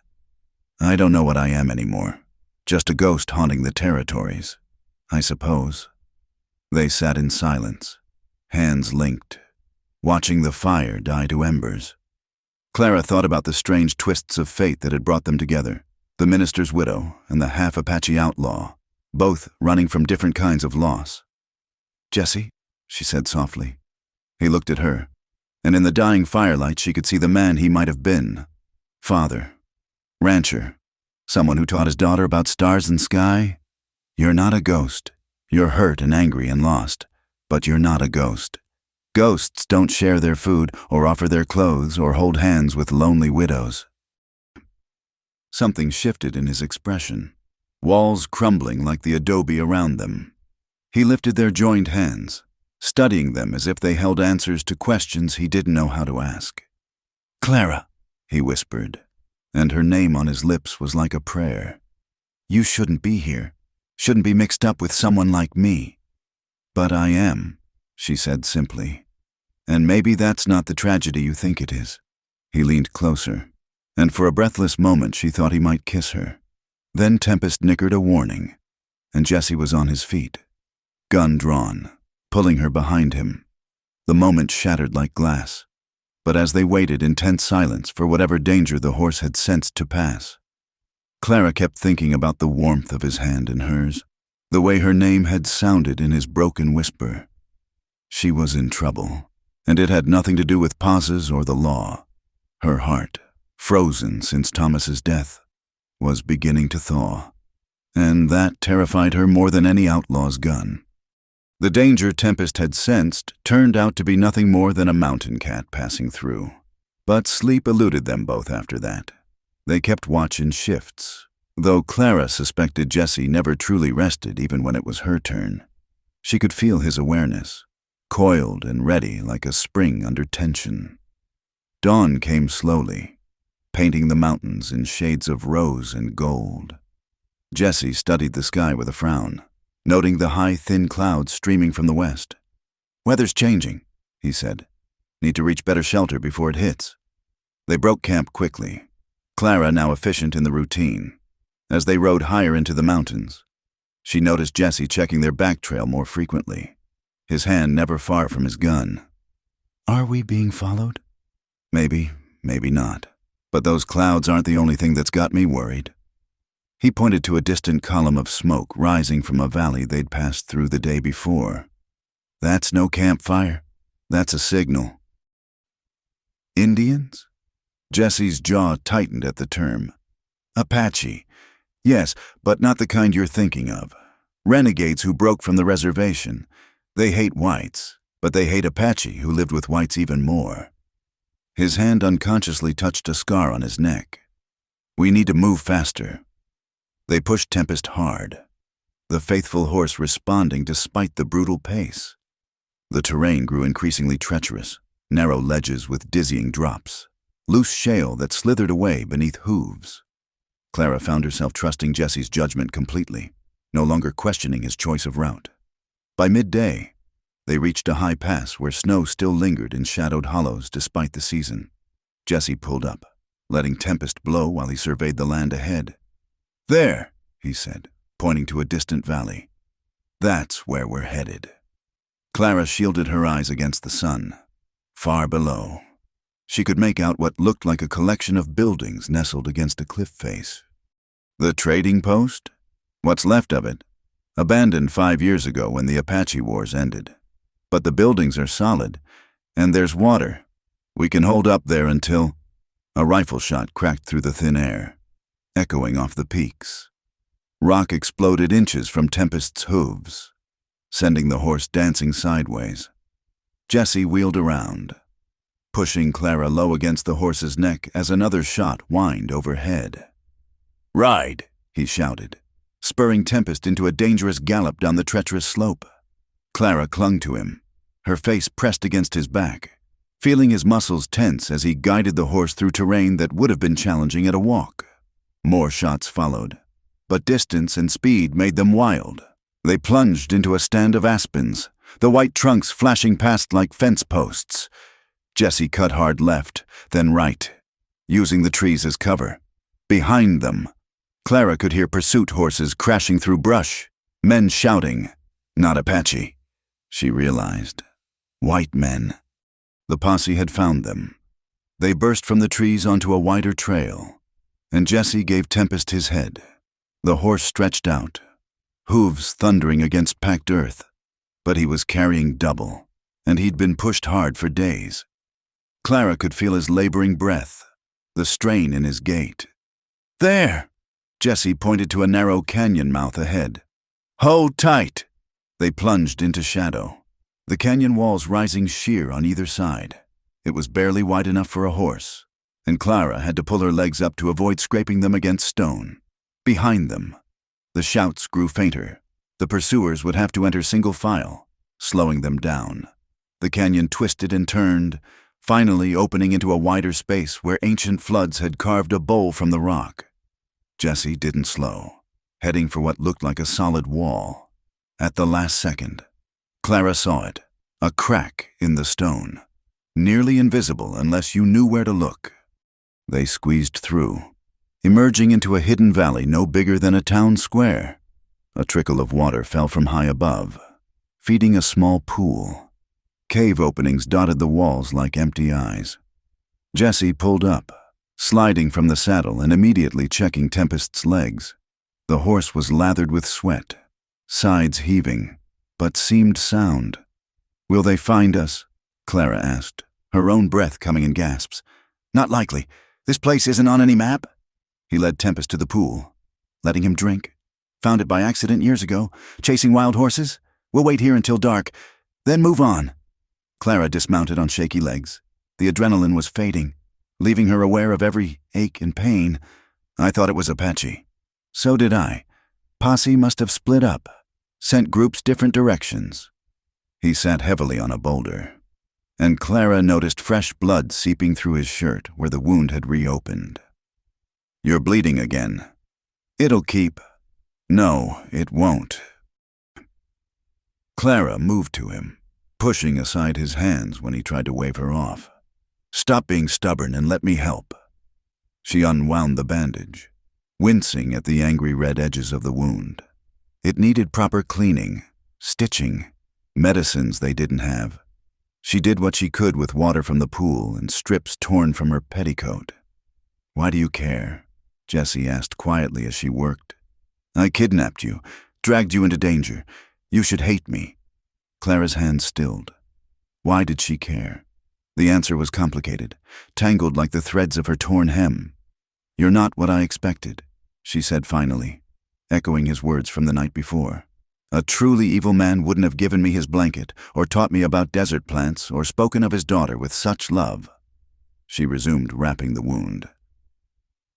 I don't know what I am anymore. Just a ghost haunting the territories, I suppose. They sat in silence, hands linked, watching the fire die to embers. Clara thought about the strange twists of fate that had brought them together. The minister's widow and the half-Apache outlaw, both running from different kinds of loss. Jesse, she said softly. He looked at her, and in the dying firelight she could see the man he might have been. Father, rancher, someone who taught his daughter about stars and sky. You're not a ghost. You're hurt and angry and lost, but you're not a ghost. Ghosts don't share their food or offer their clothes or hold hands with lonely widows. Something shifted in his expression, walls crumbling like the adobe around them. He lifted their joined hands, studying them as if they held answers to questions he didn't know how to ask. Clara, he whispered, and her name on his lips was like a prayer. You shouldn't be here, shouldn't be mixed up with someone like me. But I am, she said simply. And maybe that's not the tragedy you think it is. He leaned closer, and for a breathless moment she thought he might kiss her. Then Tempest nickered a warning, and Jesse was on his feet, gun drawn, pulling her behind him. The moment shattered like glass, but as they waited in tense silence for whatever danger the horse had sensed to pass, Clara kept thinking about the warmth of his hand in hers, the way her name had sounded in his broken whisper. She was in trouble, and it had nothing to do with pauses or the law. Her heart, frozen since Thomas's death, was beginning to thaw, and that terrified her more than any outlaw's gun. The danger Tempest had sensed turned out to be nothing more than a mountain cat passing through. But sleep eluded them both after that. They kept watch in shifts, though Clara suspected Jesse never truly rested even when it was her turn. She could feel his awareness, coiled and ready like a spring under tension. Dawn came slowly, painting the mountains in shades of rose and gold. Jesse studied the sky with a frown, noting the high, thin clouds streaming from the west. Weather's changing, he said. Need to reach better shelter before it hits. They broke camp quickly, Clara now efficient in the routine. As they rode higher into the mountains, She noticed Jesse checking their back trail more frequently, his hand never far from his gun. Are we being followed? Maybe, maybe not. But those clouds aren't the only thing that's got me worried. He pointed to a distant column of smoke rising from a valley they'd passed through the day before. That's no campfire. That's a signal. Indians? Jesse's jaw tightened at the term. Apache. Yes, but not the kind you're thinking of. Renegades who broke from the reservation. They hate whites, but they hate Apache who lived with whites even more. His hand unconsciously touched a scar on his neck. We need to move faster. They pushed Tempest hard, the faithful horse responding despite the brutal pace. The terrain grew increasingly treacherous, narrow ledges with dizzying drops, loose shale that slithered away beneath hooves. Clara found herself trusting Jesse's judgment completely, no longer questioning his choice of route. By midday, they reached a high pass where snow still lingered in shadowed hollows despite the season. Jesse pulled up, letting Tempest blow while he surveyed the land ahead. There, he said, pointing to a distant valley. That's where we're headed. Clara shielded her eyes against the sun. Far below, she could make out what looked like a collection of buildings nestled against a cliff face. The trading post? What's left of it? Abandoned 5 years ago when the Apache Wars ended. But the buildings are solid, and there's water. We can hold up there until... A rifle shot cracked through the thin air, echoing off the peaks. Rock exploded inches from Tempest's hooves, sending the horse dancing sideways. Jesse wheeled around, pushing Clara low against the horse's neck as another shot whined overhead. Ride, he shouted, spurring Tempest into a dangerous gallop down the treacherous slope. Clara clung to him, her face pressed against his back, feeling his muscles tense as he guided the horse through terrain that would have been challenging at a walk. More shots followed, but distance and speed made them wild. They plunged into a stand of aspens, the white trunks flashing past like fence posts. Jesse cut hard left, then right, using the trees as cover. Behind them, Clara could hear pursuit horses crashing through brush, men shouting. Not Apache, she realized. White men. The posse had found them. They burst from the trees onto a wider trail, and Jesse gave Tempest his head. The horse stretched out, hooves thundering against packed earth, but he was carrying double, and he'd been pushed hard for days. Clara could feel his laboring breath, the strain in his gait. There! Jesse pointed to a narrow canyon mouth ahead. Hold tight! They plunged into shadow, the canyon walls rising sheer on either side. It was barely wide enough for a horse, and Clara had to pull her legs up to avoid scraping them against stone. Behind them, the shouts grew fainter. The pursuers would have to enter single file, slowing them down. The canyon twisted and turned, finally opening into a wider space where ancient floods had carved a bowl from the rock. Jesse didn't slow, heading for what looked like a solid wall. At the last second, Clara saw it, a crack in the stone, nearly invisible unless you knew where to look. They squeezed through, emerging into a hidden valley no bigger than a town square. A trickle of water fell from high above, feeding a small pool. Cave openings dotted the walls like empty eyes. Jesse pulled up, sliding from the saddle and immediately checking Tempest's legs. The horse was lathered with sweat, sides heaving, but seemed sound. Will they find us? Clara asked, her own breath coming in gasps. Not likely. This place isn't on any map. He led Tempest to the pool, letting him drink. Found it by accident years ago, chasing wild horses. We'll wait here until dark, then move on. Clara dismounted on shaky legs. The adrenaline was fading, leaving her aware of every ache and pain. I thought it was Apache. So did I. Posse must have split up, sent groups different directions. He sat heavily on a boulder, and Clara noticed fresh blood seeping through his shirt where the wound had reopened. You're bleeding again. It'll keep. No, it won't. Clara moved to him, pushing aside his hands when he tried to wave her off. Stop being stubborn and let me help. She unwound the bandage, wincing at the angry red edges of the wound. It needed proper cleaning, stitching, medicines they didn't have. She did what she could with water from the pool and strips torn from her petticoat. "Why do you care?" Jessie asked quietly as she worked. "I kidnapped you, dragged you into danger. You should hate me." Clara's hand stilled. Why did she care? The answer was complicated, tangled like the threads of her torn hem. "You're not what I expected," she said finally, echoing his words from the night before. "A truly evil man wouldn't have given me his blanket, or taught me about desert plants, or spoken of his daughter with such love." She resumed wrapping the wound.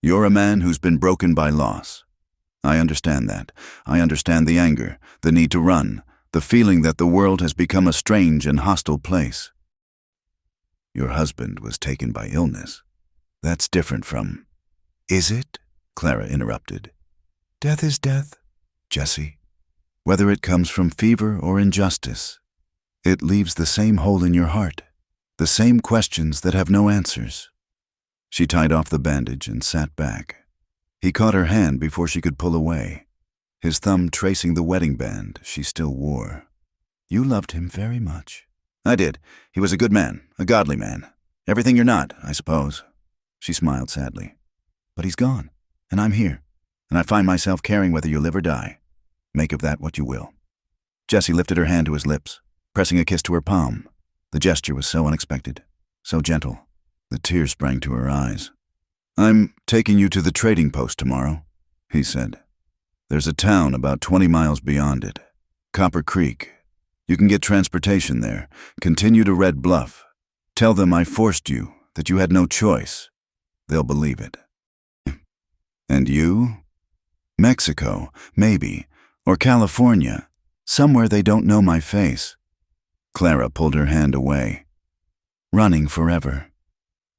"You're a man who's been broken by loss. I understand that. I understand the anger, the need to run, the feeling that the world has become a strange and hostile place. Your husband was taken by illness. That's different from—" "Is it?" Clara interrupted. "Death is death, Jessie. Whether it comes from fever or injustice, it leaves the same hole in your heart, the same questions that have no answers." She tied off the bandage and sat back. He caught her hand before she could pull away, his thumb tracing the wedding band she still wore. "You loved him very much." "I did. He was a good man, a godly man. Everything you're not, I suppose." She smiled sadly. "But he's gone, and I'm here, and I find myself caring whether you live or die. Make of that what you will." Jessie lifted her hand to his lips, pressing a kiss to her palm. The gesture was so unexpected, so gentle. The tears sprang to her eyes. "I'm taking you to the trading post tomorrow," he said. "There's a town about 20 miles beyond it, Copper Creek. You can get transportation there. Continue to Red Bluff. Tell them I forced you, that you had no choice. They'll believe it." "And you?" "Mexico, maybe, or California, somewhere they don't know my face." Clara pulled her hand away. "Running forever.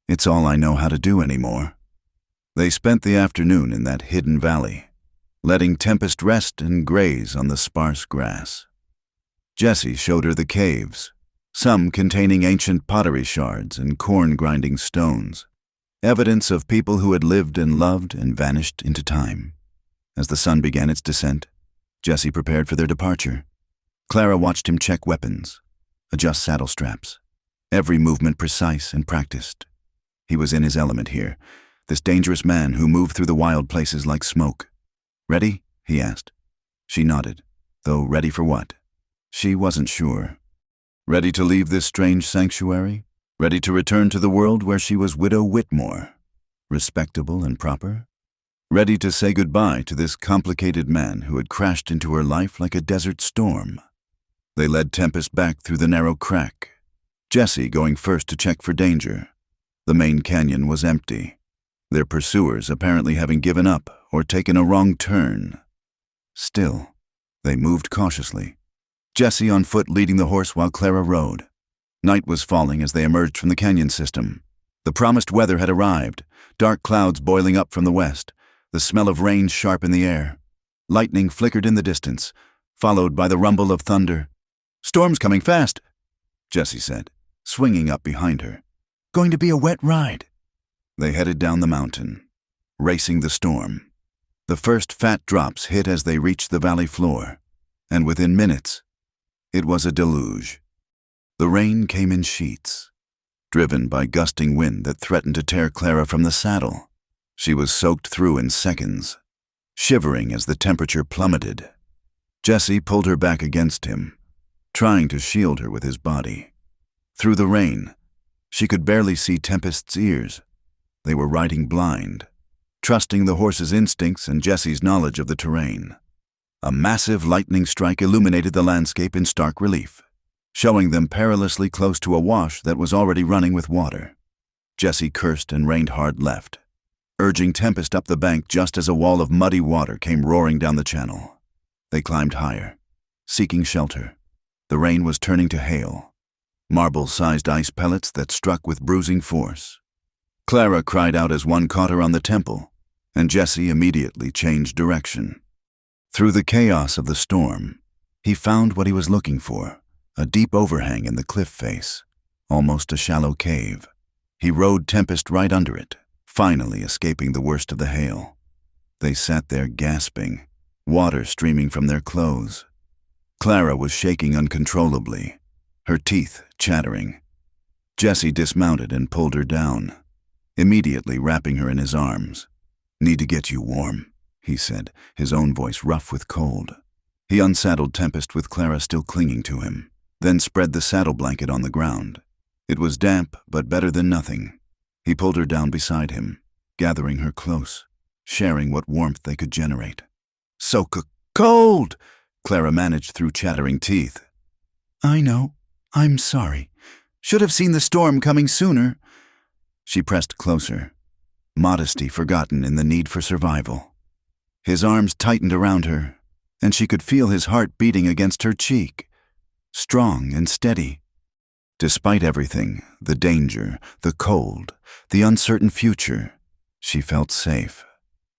It's all I know how to do anymore." They spent the afternoon in that hidden valley, letting Tempest rest and graze on the sparse grass. Jessie showed her the caves, some containing ancient pottery shards and corn-grinding stones, evidence of people who had lived and loved and vanished into time. As the sun began its descent, Jessie prepared for their departure. Clara watched him check weapons, adjust saddle straps, every movement precise and practiced. He was in his element here, this dangerous man who moved through the wild places like smoke. "Ready?" he asked. She nodded, though ready for what? She wasn't sure. Ready to leave this strange sanctuary? Ready to return to the world where she was Widow Whitmore, respectable and proper? Ready to say goodbye to this complicated man who had crashed into her life like a desert storm? They led Tempest back through the narrow crack, Jessie going first to check for danger. The main canyon was empty, their pursuers apparently having given up or taken a wrong turn. Still, they moved cautiously, Jessie on foot leading the horse while Clara rode. Night was falling as they emerged from the canyon system. The promised weather had arrived, dark clouds boiling up from the west, the smell of rain sharp in the air. Lightning flickered in the distance, followed by the rumble of thunder. "Storm's coming fast," Jessie said, swinging up behind her. "Going to be a wet ride." They headed down the mountain, racing the storm. The first fat drops hit as they reached the valley floor, and within minutes, it was a deluge. The rain came in sheets, driven by gusting wind that threatened to tear Clara from the saddle. She was soaked through in seconds, shivering as the temperature plummeted. Jessie pulled her back against him, trying to shield her with his body. Through the rain, she could barely see Tempest's ears. They were riding blind, trusting the horse's instincts and Jessie's knowledge of the terrain. A massive lightning strike illuminated the landscape in stark relief, showing them perilously close to a wash that was already running with water. Jessie cursed and reined hard left, urging Tempest up the bank just as a wall of muddy water came roaring down the channel. They climbed higher, seeking shelter. The rain was turning to hail, marble-sized ice pellets that struck with bruising force. Clara cried out as one caught her on the temple, and Jessie immediately changed direction. Through the chaos of the storm, he found what he was looking for, a deep overhang in the cliff face, almost a shallow cave. He rode Tempest right under it, finally escaping the worst of the hail. They sat there gasping, water streaming from their clothes. Clara was shaking uncontrollably, her teeth chattering. Jesse dismounted and pulled her down, immediately wrapping her in his arms. "Need to get you warm," he said, his own voice rough with cold. He unsaddled Tempest with Clara still clinging to him, then spread the saddle blanket on the ground. It was damp, but better than nothing. He pulled her down beside him, gathering her close, sharing what warmth they could generate. "So cold!" Clara managed through chattering teeth. "I know. I'm sorry. Should have seen the storm coming sooner." She pressed closer, modesty forgotten in the need for survival. His arms tightened around her, and she could feel his heart beating against her cheek, strong and steady. Despite everything, the danger, the cold, the uncertain future, she felt safe.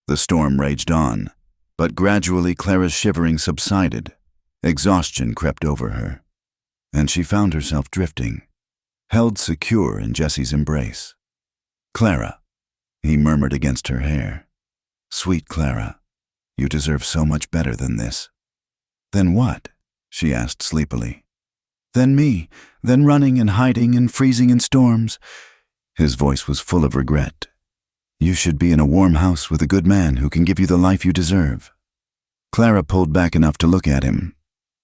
The storm raged on, but gradually Clara's shivering subsided. Exhaustion crept over her, and she found herself drifting, held secure in Jesse's embrace. "Clara," he murmured against her hair. "Sweet Clara, you deserve so much better than this." "Then what?" she asked sleepily. "Then me, then running and hiding and freezing in storms." His voice was full of regret. "You should be in a warm house with a good man who can give you the life you deserve." Clara pulled back enough to look at him.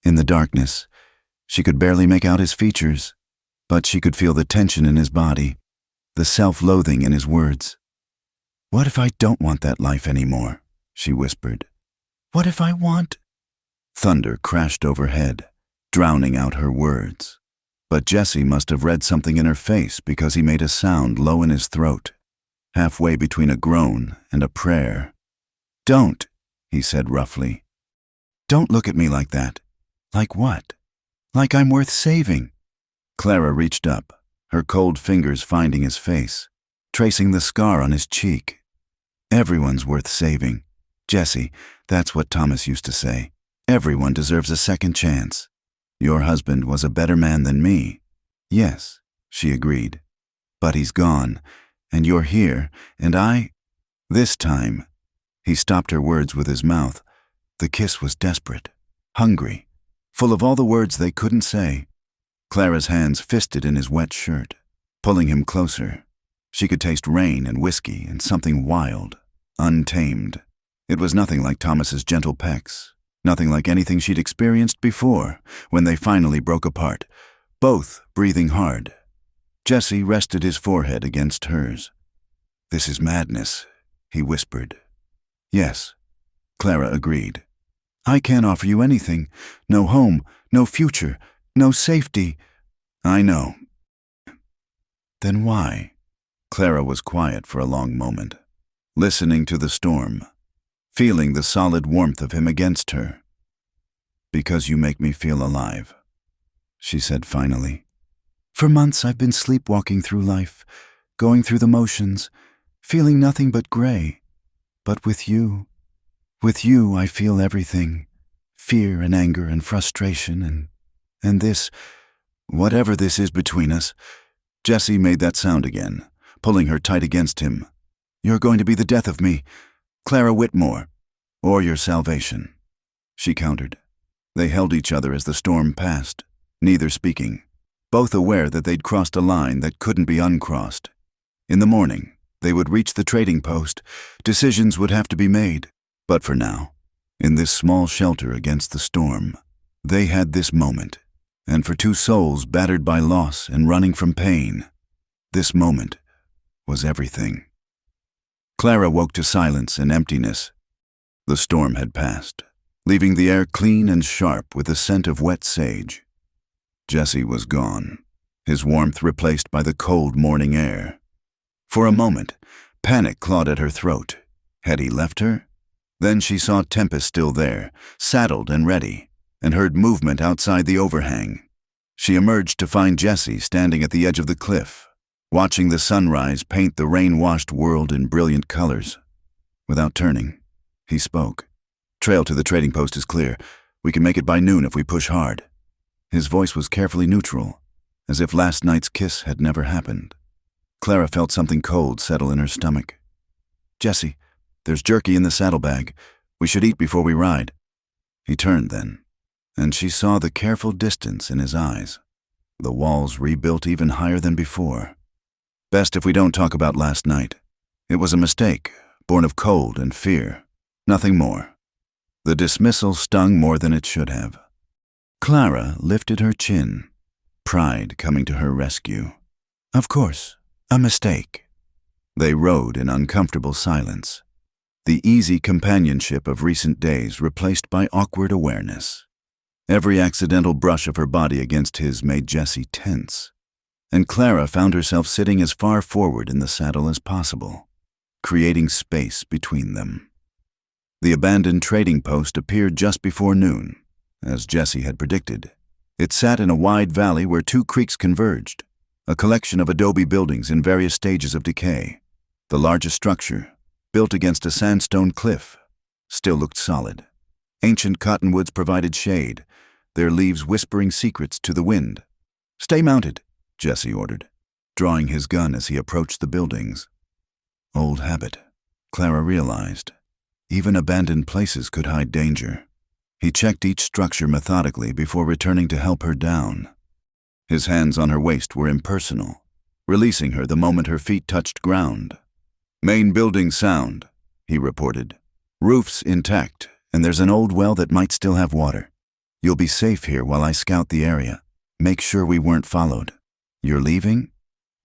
In the darkness, she could barely make out his features, but she could feel the tension in his body, the self-loathing in his words. "What if I don't want that life anymore?" she whispered. "What if I want—" Thunder crashed overhead, drowning out her words. But Jesse must have read something in her face because he made a sound low in his throat, halfway between a groan and a prayer. "Don't," he said roughly. "Don't look at me like that." "Like what?" "Like I'm worth saving." Clara reached up, her cold fingers finding his face, tracing the scar on his cheek. "Everyone's worth saving. Jesse, that's what Thomas used to say. Everyone deserves a second chance. Your husband was a better man than me." "Yes," she agreed. "But he's gone, and you're here, and this time—" He stopped her words with his mouth. The kiss was desperate, hungry, full of all the words they couldn't say. Clara's hands fisted in his wet shirt, pulling him closer. She could taste rain and whiskey and something wild, untamed. It was nothing like Thomas's gentle pecks, nothing like anything she'd experienced before when they finally broke apart, both breathing hard. Jesse rested his forehead against hers. "This is madness," he whispered. "Yes," Clara agreed. "I can't offer you anything. No home, no future, no safety." "I know." "Then why?" Clara was quiet for a long moment, listening to the storm, feeling the solid warmth of him against her. "Because you make me feel alive," she said finally. "For months I've been sleepwalking through life, going through the motions, feeling nothing but gray. But with you I feel everything, fear and anger and frustration and this, whatever this is between us." Jesse made that sound again, pulling her tight against him. "You're going to be the death of me, Clara Whitmore, or your salvation," she countered. They held each other as the storm passed, neither speaking, both aware that they'd crossed a line that couldn't be uncrossed. In the morning, they would reach the trading post. Decisions would have to be made. But for now, in this small shelter against the storm, they had this moment. And for two souls battered by loss and running from pain, this moment was everything. Clara woke to silence and emptiness. The storm had passed, leaving the air clean and sharp with the scent of wet sage. Jesse was gone, his warmth replaced by the cold morning air. For a moment, panic clawed at her throat. Had he left her? Then she saw Tempest still there, saddled and ready, and heard movement outside the overhang. She emerged to find Jesse standing at the edge of the cliff, watching the sunrise paint the rain-washed world in brilliant colors. Without turning, he spoke. "Trail to the trading post is clear. We can make it by noon if we push hard." His voice was carefully neutral, as if last night's kiss had never happened. Clara felt something cold settle in her stomach. "Jesse, there's jerky in the saddlebag. We should eat before we ride." He turned then, and she saw the careful distance in his eyes, the walls rebuilt even higher than before. "Best if we don't talk about last night. It was a mistake, born of cold and fear. Nothing more." The dismissal stung more than it should have. Clara lifted her chin, pride coming to her rescue. "Of course, a mistake." They rode in uncomfortable silence, the easy companionship of recent days replaced by awkward awareness. Every accidental brush of her body against his made Jesse tense, and Clara found herself sitting as far forward in the saddle as possible, creating space between them. The abandoned trading post appeared just before noon, as Jesse had predicted. It sat in a wide valley where two creeks converged, a collection of adobe buildings in various stages of decay. The largest structure, built against a sandstone cliff, still looked solid. Ancient cottonwoods provided shade, their leaves whispering secrets to the wind. "Stay mounted," Jesse ordered, drawing his gun as he approached the buildings. Old habit, Clara realized. Even abandoned places could hide danger. He checked each structure methodically before returning to help her down. His hands on her waist were impersonal, releasing her the moment her feet touched ground. "Main building sound," he reported. "Roof's intact, and there's an old well that might still have water. You'll be safe here while I scout the area. Make sure we weren't followed." "You're leaving?"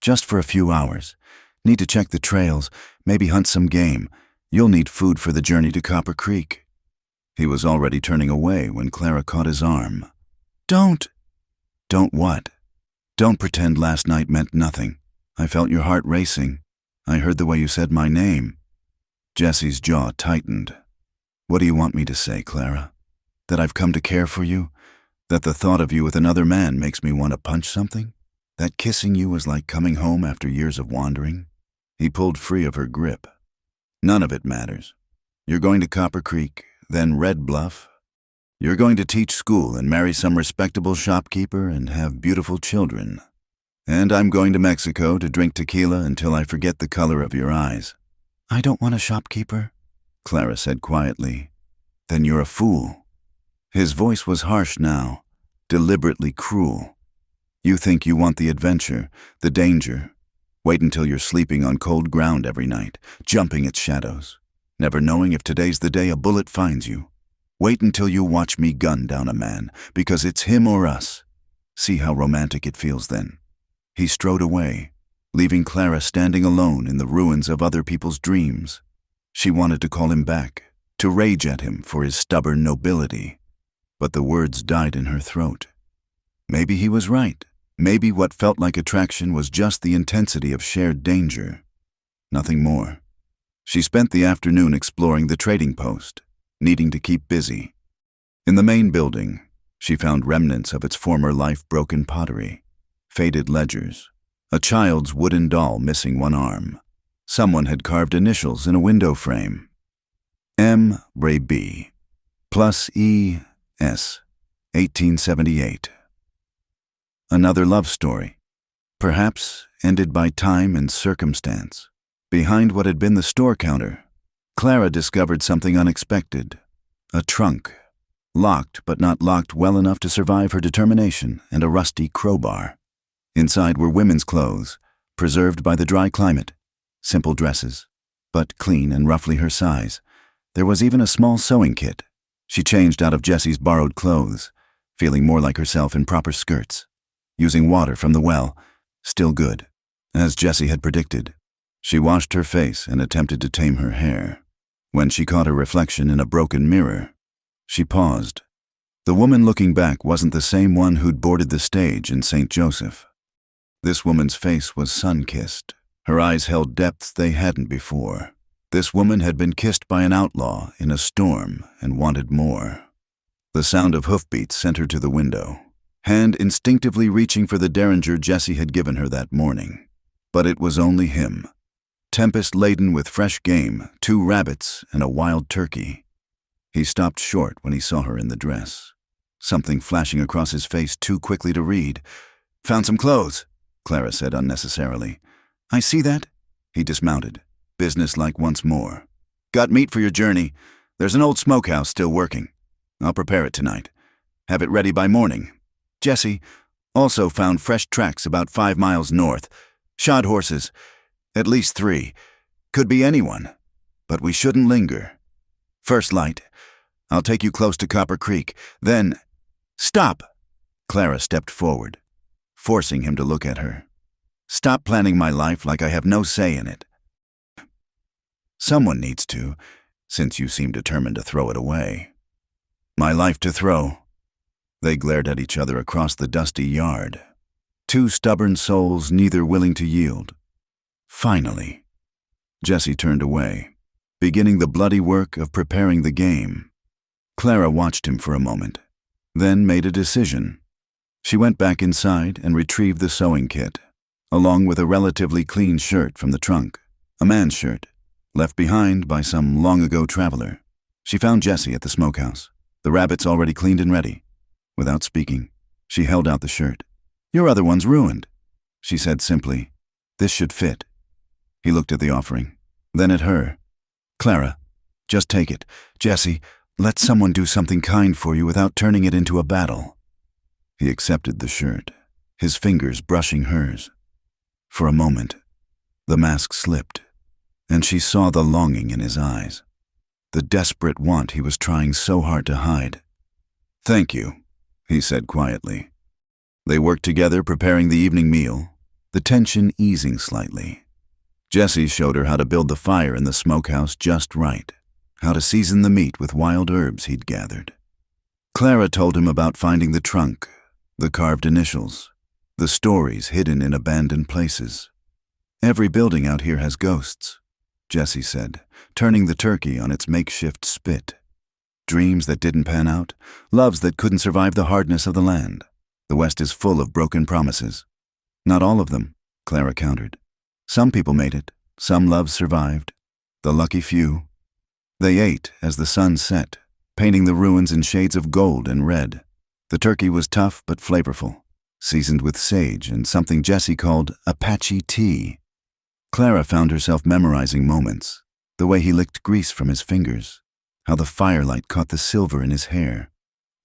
"Just for a few hours. Need to check the trails, maybe hunt some game. You'll need food for the journey to Copper Creek." He was already turning away when Clara caught his arm. "Don't." "Don't what?" "Don't pretend last night meant nothing. I felt your heart racing. I heard the way you said my name." Jesse's jaw tightened. "What do you want me to say, Clara? That I've come to care for you? That the thought of you with another man makes me want to punch something? That kissing you was like coming home after years of wandering?" He pulled free of her grip. "None of it matters. You're going to Copper Creek, then Red Bluff. You're going to teach school and marry some respectable shopkeeper and have beautiful children. And I'm going to Mexico to drink tequila until I forget the color of your eyes." "I don't want a shopkeeper," Clara said quietly. "Then you're a fool." His voice was harsh now, deliberately cruel. "You think you want the adventure, the danger. Wait until you're sleeping on cold ground every night, jumping at shadows, never knowing if today's the day a bullet finds you. Wait until you watch me gun down a man, because it's him or us. See how romantic it feels then." He strode away, leaving Clara standing alone in the ruins of other people's dreams. She wanted to call him back, to rage at him for his stubborn nobility, but the words died in her throat. Maybe he was right. Maybe what felt like attraction was just the intensity of shared danger. Nothing more. She spent the afternoon exploring the trading post, needing to keep busy. In the main building, she found remnants of its former life-broken pottery, faded ledgers, a child's wooden doll missing one arm. Someone had carved initials in a window frame. M. Ray B. plus E. S. 1878. Another love story, perhaps ended by time and circumstance. Behind what had been the store counter, Clara discovered something unexpected. A trunk, locked but not locked well enough to survive her determination, and a rusty crowbar. Inside were women's clothes, preserved by the dry climate. Simple dresses, but clean and roughly her size. There was even a small sewing kit. She changed out of Jesse's borrowed clothes, feeling more like herself in proper skirts. Using water from the well, still good, as Jesse had predicted. She washed her face and attempted to tame her hair. When she caught her reflection in a broken mirror, she paused. The woman looking back wasn't the same one who'd boarded the stage in St. Joseph. This woman's face was sun-kissed. Her eyes held depths they hadn't before. This woman had been kissed by an outlaw in a storm and wanted more. The sound of hoofbeats sent her to the window, hand instinctively reaching for the derringer Jesse had given her that morning. But it was only him. Tempest-laden with fresh game, 2 rabbits, and a wild turkey. He stopped short when he saw her in the dress, something flashing across his face too quickly to read. "Found some clothes," Clara said unnecessarily. "I see that." He dismounted, businesslike once more. "Got meat for your journey. There's an old smokehouse still working. I'll prepare it tonight. Have it ready by morning. Jesse also found fresh tracks about 5 miles north. Shod horses. At least 3. Could be anyone. But we shouldn't linger. First light. I'll take you close to Copper Creek. Then... Stop! Clara stepped forward, forcing him to look at her. Stop planning my life like I have no say in it. Someone needs to, since you seem determined to throw it away. My life to throw. They glared at each other across the dusty yard. 2 stubborn souls, neither willing to yield. Finally, Jesse turned away, beginning the bloody work of preparing the game. Clara watched him for a moment, then made a decision. She went back inside and retrieved the sewing kit, along with a relatively clean shirt from the trunk, a man's shirt, left behind by some long-ago traveler. She found Jesse at the smokehouse, the rabbits already cleaned and ready. Without speaking, she held out the shirt. Your other one's ruined, she said simply. This should fit. He looked at the offering, then at her. Clara, just take it. Jesse, let someone do something kind for you without turning it into a battle. He accepted the shirt, his fingers brushing hers. For a moment, the mask slipped, and she saw the longing in his eyes, the desperate want he was trying so hard to hide. Thank you, he said quietly. They worked together preparing the evening meal, the tension easing slightly. Jesse showed her how to build the fire in the smokehouse just right, how to season the meat with wild herbs he'd gathered. Clara told him about finding the trunk, the carved initials, the stories hidden in abandoned places. Every building out here has ghosts, Jesse said, turning the turkey on its makeshift spit. Dreams that didn't pan out, loves that couldn't survive the hardness of the land. The West is full of broken promises. Not all of them, Clara countered. Some people made it, some loves survived. The lucky few. They ate as the sun set, painting the ruins in shades of gold and red. The turkey was tough but flavorful, seasoned with sage and something Jesse called Apache tea. Clara found herself memorizing moments, the way he licked grease from his fingers, how the firelight caught the silver in his hair,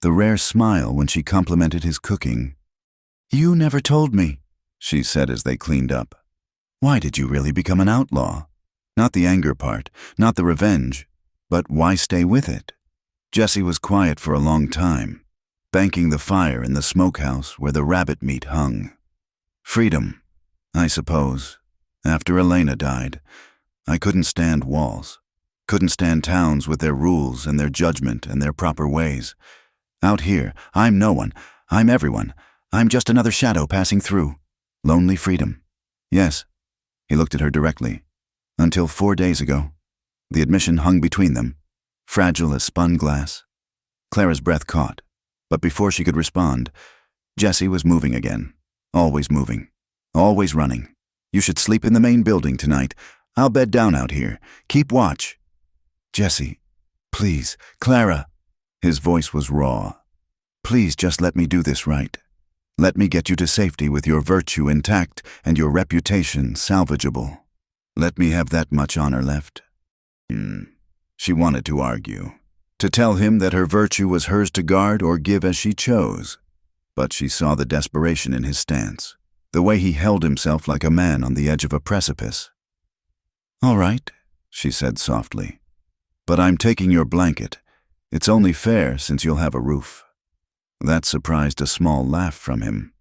the rare smile when she complimented his cooking. You never told me, she said as they cleaned up. Why did you really become an outlaw? Not the anger part, not the revenge, but why stay with it? Jesse was quiet for a long time, banking the fire in the smokehouse where the rabbit meat hung. Freedom, I suppose. After Elena died, I couldn't stand walls, couldn't stand towns with their rules and their judgment and their proper ways. Out here, I'm no one, I'm everyone, I'm just another shadow passing through. Lonely freedom. Yes, he looked at her directly. Until 4 days ago, the admission hung between them, fragile as spun glass. Clara's breath caught, but before she could respond, Jesse was moving again, always moving, always running. You should sleep in the main building tonight. I'll bed down out here. Keep watch. Jesse, please, Clara. His voice was raw. Please just let me do this right. Let me get you to safety with your virtue intact and your reputation salvageable. Let me have that much honor left. She wanted to argue, to tell him that her virtue was hers to guard or give as she chose. But she saw the desperation in his stance, the way he held himself like a man on the edge of a precipice. All right, she said softly, but I'm taking your blanket. It's only fair since you'll have a roof. That surprised a small laugh from him.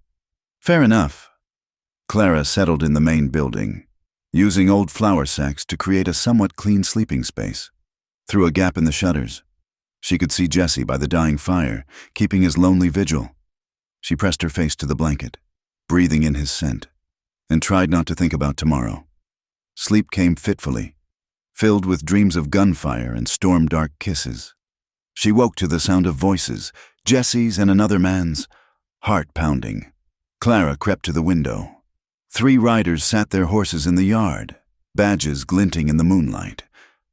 Fair enough. Clara settled in the main building, using old flour sacks to create a somewhat clean sleeping space. Through a gap in the shutters, she could see Jesse by the dying fire, keeping his lonely vigil. She pressed her face to the blanket, breathing in his scent, and tried not to think about tomorrow. Sleep came fitfully, filled with dreams of gunfire and storm-dark kisses. She woke to the sound of voices, Jesse's and another man's, heart pounding. Clara crept to the window. 3 riders sat their horses in the yard, badges glinting in the moonlight.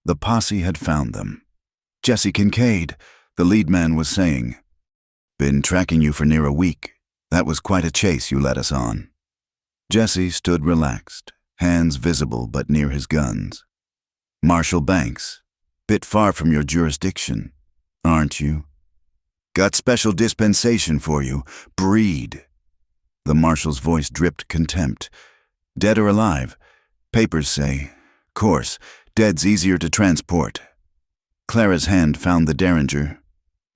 The posse had found them. Jesse Kincaid, the lead man was saying. Been tracking you for near a week. That was quite a chase you led us on. Jesse stood relaxed, hands visible but near his guns. Marshall Banks, Bit far from your jurisdiction, aren't you? Got special dispensation for you. Breed. The marshal's voice dripped contempt. Dead or alive? Papers say. Course, dead's easier to transport. Clara's hand found the derringer.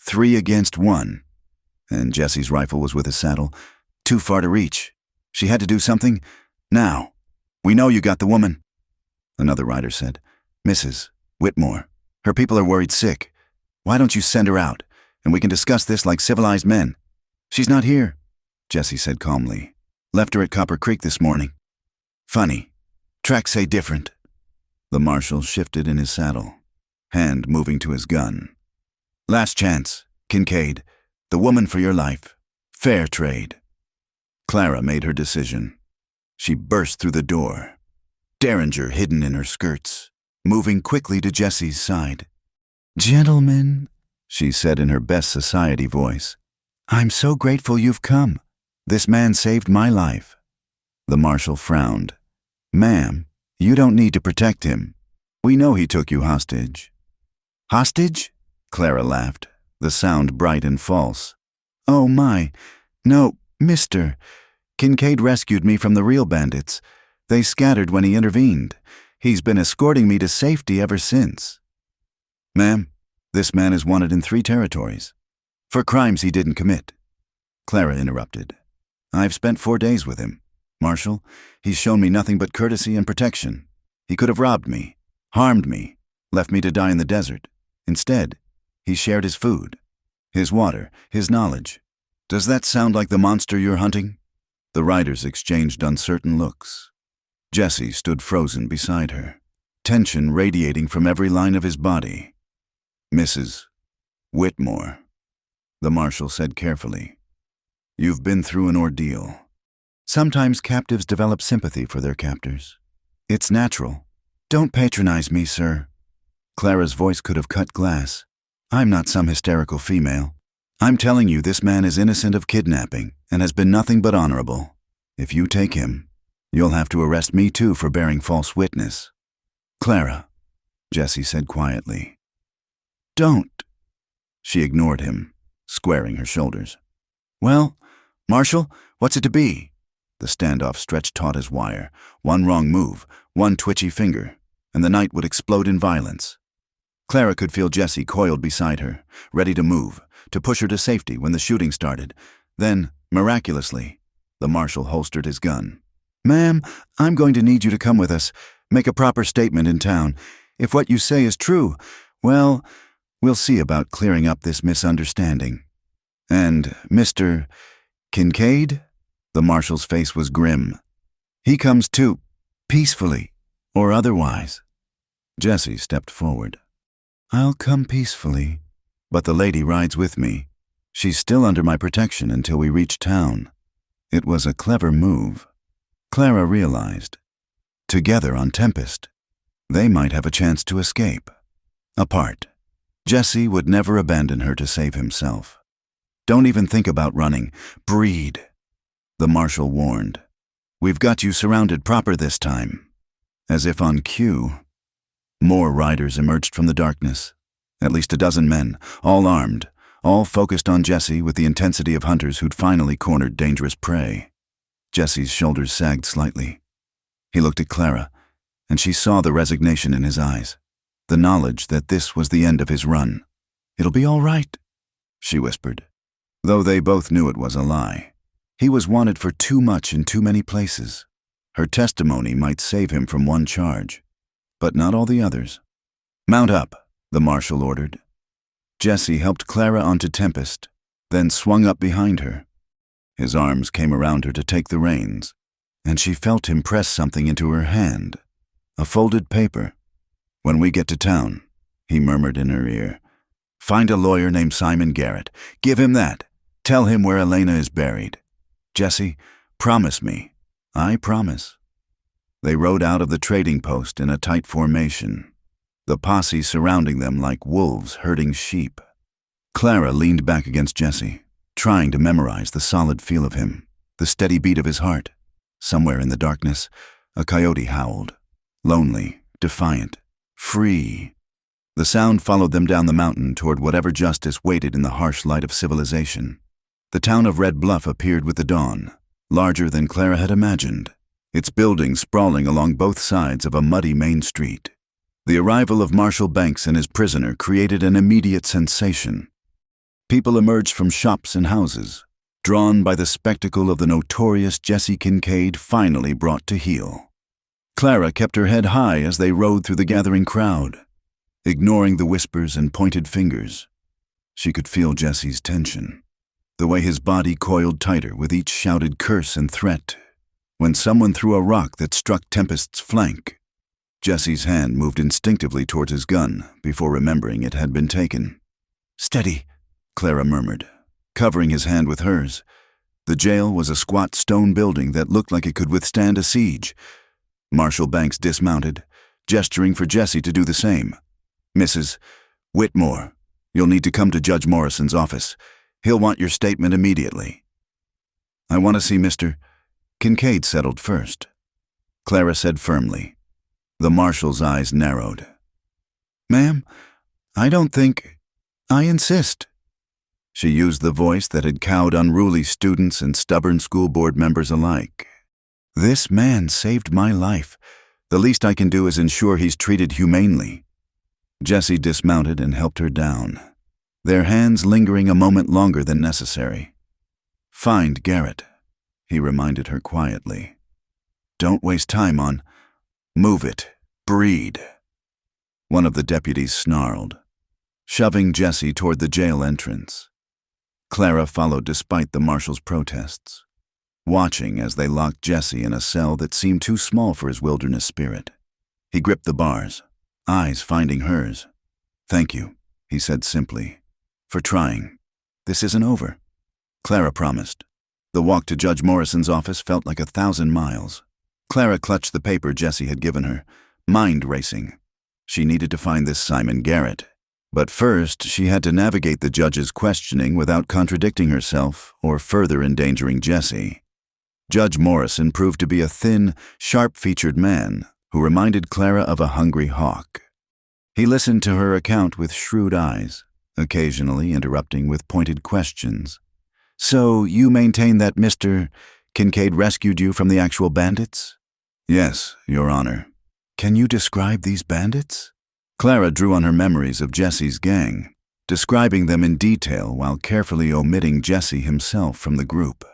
3 against 1. And Jessie's rifle was with his saddle. Too far to reach. She had to do something. Now. We know you got the woman. Another rider said. Mrs. Whitmore. Her people are worried sick. Why don't you send her out, and we can discuss this like civilized men? She's not here, Jessie said calmly. Left her at Copper Creek this morning. Funny. Tracks say different. The marshal shifted in his saddle, hand moving to his gun. Last chance, Kincaid. The woman for your life. Fair trade. Clara made her decision. She burst through the door, derringer hidden in her skirts, moving quickly to Jessie's side. Gentlemen, she said in her best society voice, I'm so grateful you've come. This man saved my life. The marshal frowned. Ma'am, you don't need to protect him. We know he took you hostage. Hostage? Clara laughed, the sound bright and false. Oh my, no, mister. Kincaid rescued me from the real bandits. They scattered when he intervened. He's been escorting me to safety ever since. Ma'am, this man is wanted in 3 territories, for crimes he didn't commit. Clara interrupted. I've spent 4 days with him. Marshal, he's shown me nothing but courtesy and protection. He could have robbed me, harmed me, left me to die in the desert. Instead, he shared his food, his water, his knowledge. Does that sound like the monster you're hunting? The riders exchanged uncertain looks. Jessie stood frozen beside her, tension radiating from every line of his body. Mrs. Whitmore, the marshal said carefully. You've been through an ordeal. Sometimes captives develop sympathy for their captors. It's natural. Don't patronize me, sir. Clara's voice could have cut glass. I'm not some hysterical female. I'm telling you this man is innocent of kidnapping and has been nothing but honorable. If you take him, you'll have to arrest me too for bearing false witness. Clara, Jessie said quietly. Don't. She ignored him, squaring her shoulders. Well, Marshal, what's it to be? The standoff stretched taut as wire. One wrong move, one twitchy finger, and the night would explode in violence. Clara could feel Jessie coiled beside her, ready to move, to push her to safety when the shooting started. Then, miraculously, the marshal holstered his gun. Ma'am, I'm going to need you to come with us, make a proper statement in town. If what you say is true, well, we'll see about clearing up this misunderstanding. And Mr. Kincaid? The marshal's face was grim. He comes too, peacefully, or otherwise. Jessie stepped forward. I'll come peacefully, but the lady rides with me. She's still under my protection until we reach town. It was a clever move. Clara realized. Together on Tempest, they might have a chance to escape. Apart, Jessie would never abandon her to save himself. Don't even think about running. Breed. The marshal warned. We've got you surrounded proper this time. As if on cue, more riders emerged from the darkness. At least a dozen men, all armed, all focused on Jessie with the intensity of hunters who'd finally cornered dangerous prey. Jessie's shoulders sagged slightly. He looked at Clara, and she saw the resignation in his eyes, the knowledge that this was the end of his run. It'll be all right, she whispered, though they both knew it was a lie. He was wanted for too much in too many places. Her testimony might save him from one charge, but not all the others. Mount up, the marshal ordered. Jessie helped Clara onto Tempest, then swung up behind her. His arms came around her to take the reins, and she felt him press something into her hand, a folded paper. When we get to town, he murmured in her ear, find a lawyer named Simon Garrett. Give him that. Tell him where Elena is buried. Jessie, promise me. I promise. They rode out of the trading post in a tight formation, the posse surrounding them like wolves herding sheep. Clara leaned back against Jessie, trying to memorize the solid feel of him, the steady beat of his heart. Somewhere in the darkness, a coyote howled, lonely, defiant, free. The sound followed them down the mountain toward whatever justice waited in the harsh light of civilization. The town of Red Bluff appeared with the dawn, larger than Clara had imagined, its buildings sprawling along both sides of a muddy main street. The arrival of Marshall Banks and his prisoner created an immediate sensation. People emerged from shops and houses, drawn by the spectacle of the notorious Jesse Kincaid finally brought to heel. Clara kept her head high as they rode through the gathering crowd, ignoring the whispers and pointed fingers. She could feel Jesse's tension, the way his body coiled tighter with each shouted curse and threat. When someone threw a rock that struck Tempest's flank, Jesse's hand moved instinctively towards his gun before remembering it had been taken. "Steady," Clara murmured, covering his hand with hers. The jail was a squat stone building that looked like it could withstand a siege. Marshall Banks dismounted, gesturing for Jesse to do the same. "Mrs. Whitmore, you'll need to come to Judge Morrison's office. He'll want your statement immediately." "I want to see Mr. Kincaid settled first," Clara said firmly. The marshal's eyes narrowed. "Ma'am, I don't think... I insist." She used the voice that had cowed unruly students and stubborn school board members alike. "This man saved my life. The least I can do is ensure he's treated humanely." Jesse dismounted and helped her down, their hands lingering a moment longer than necessary. "Find Garrett," he reminded her quietly. "Don't waste time on... Move it. Breed." One of the deputies snarled, shoving Jesse toward the jail entrance. Clara followed despite the marshal's protests, watching as they locked Jesse in a cell that seemed too small for his wilderness spirit. He gripped the bars, eyes finding hers. "Thank you," he said simply, "for trying. This isn't over," Clara promised. The walk to Judge Morrison's office felt like 1,000 miles. Clara clutched the paper Jesse had given her, mind racing. She needed to find this Simon Garrett. But first, she had to navigate the judge's questioning without contradicting herself or further endangering Jesse. Judge Morrison proved to be a thin, sharp-featured man who reminded Clara of a hungry hawk. He listened to her account with shrewd eyes, occasionally interrupting with pointed questions. "So you maintain that Mr. Kincaid rescued you from the actual bandits?" "Yes, Your Honor." "Can you describe these bandits?" Clara drew on her memories of Jesse's gang, describing them in detail while carefully omitting Jesse himself from the group.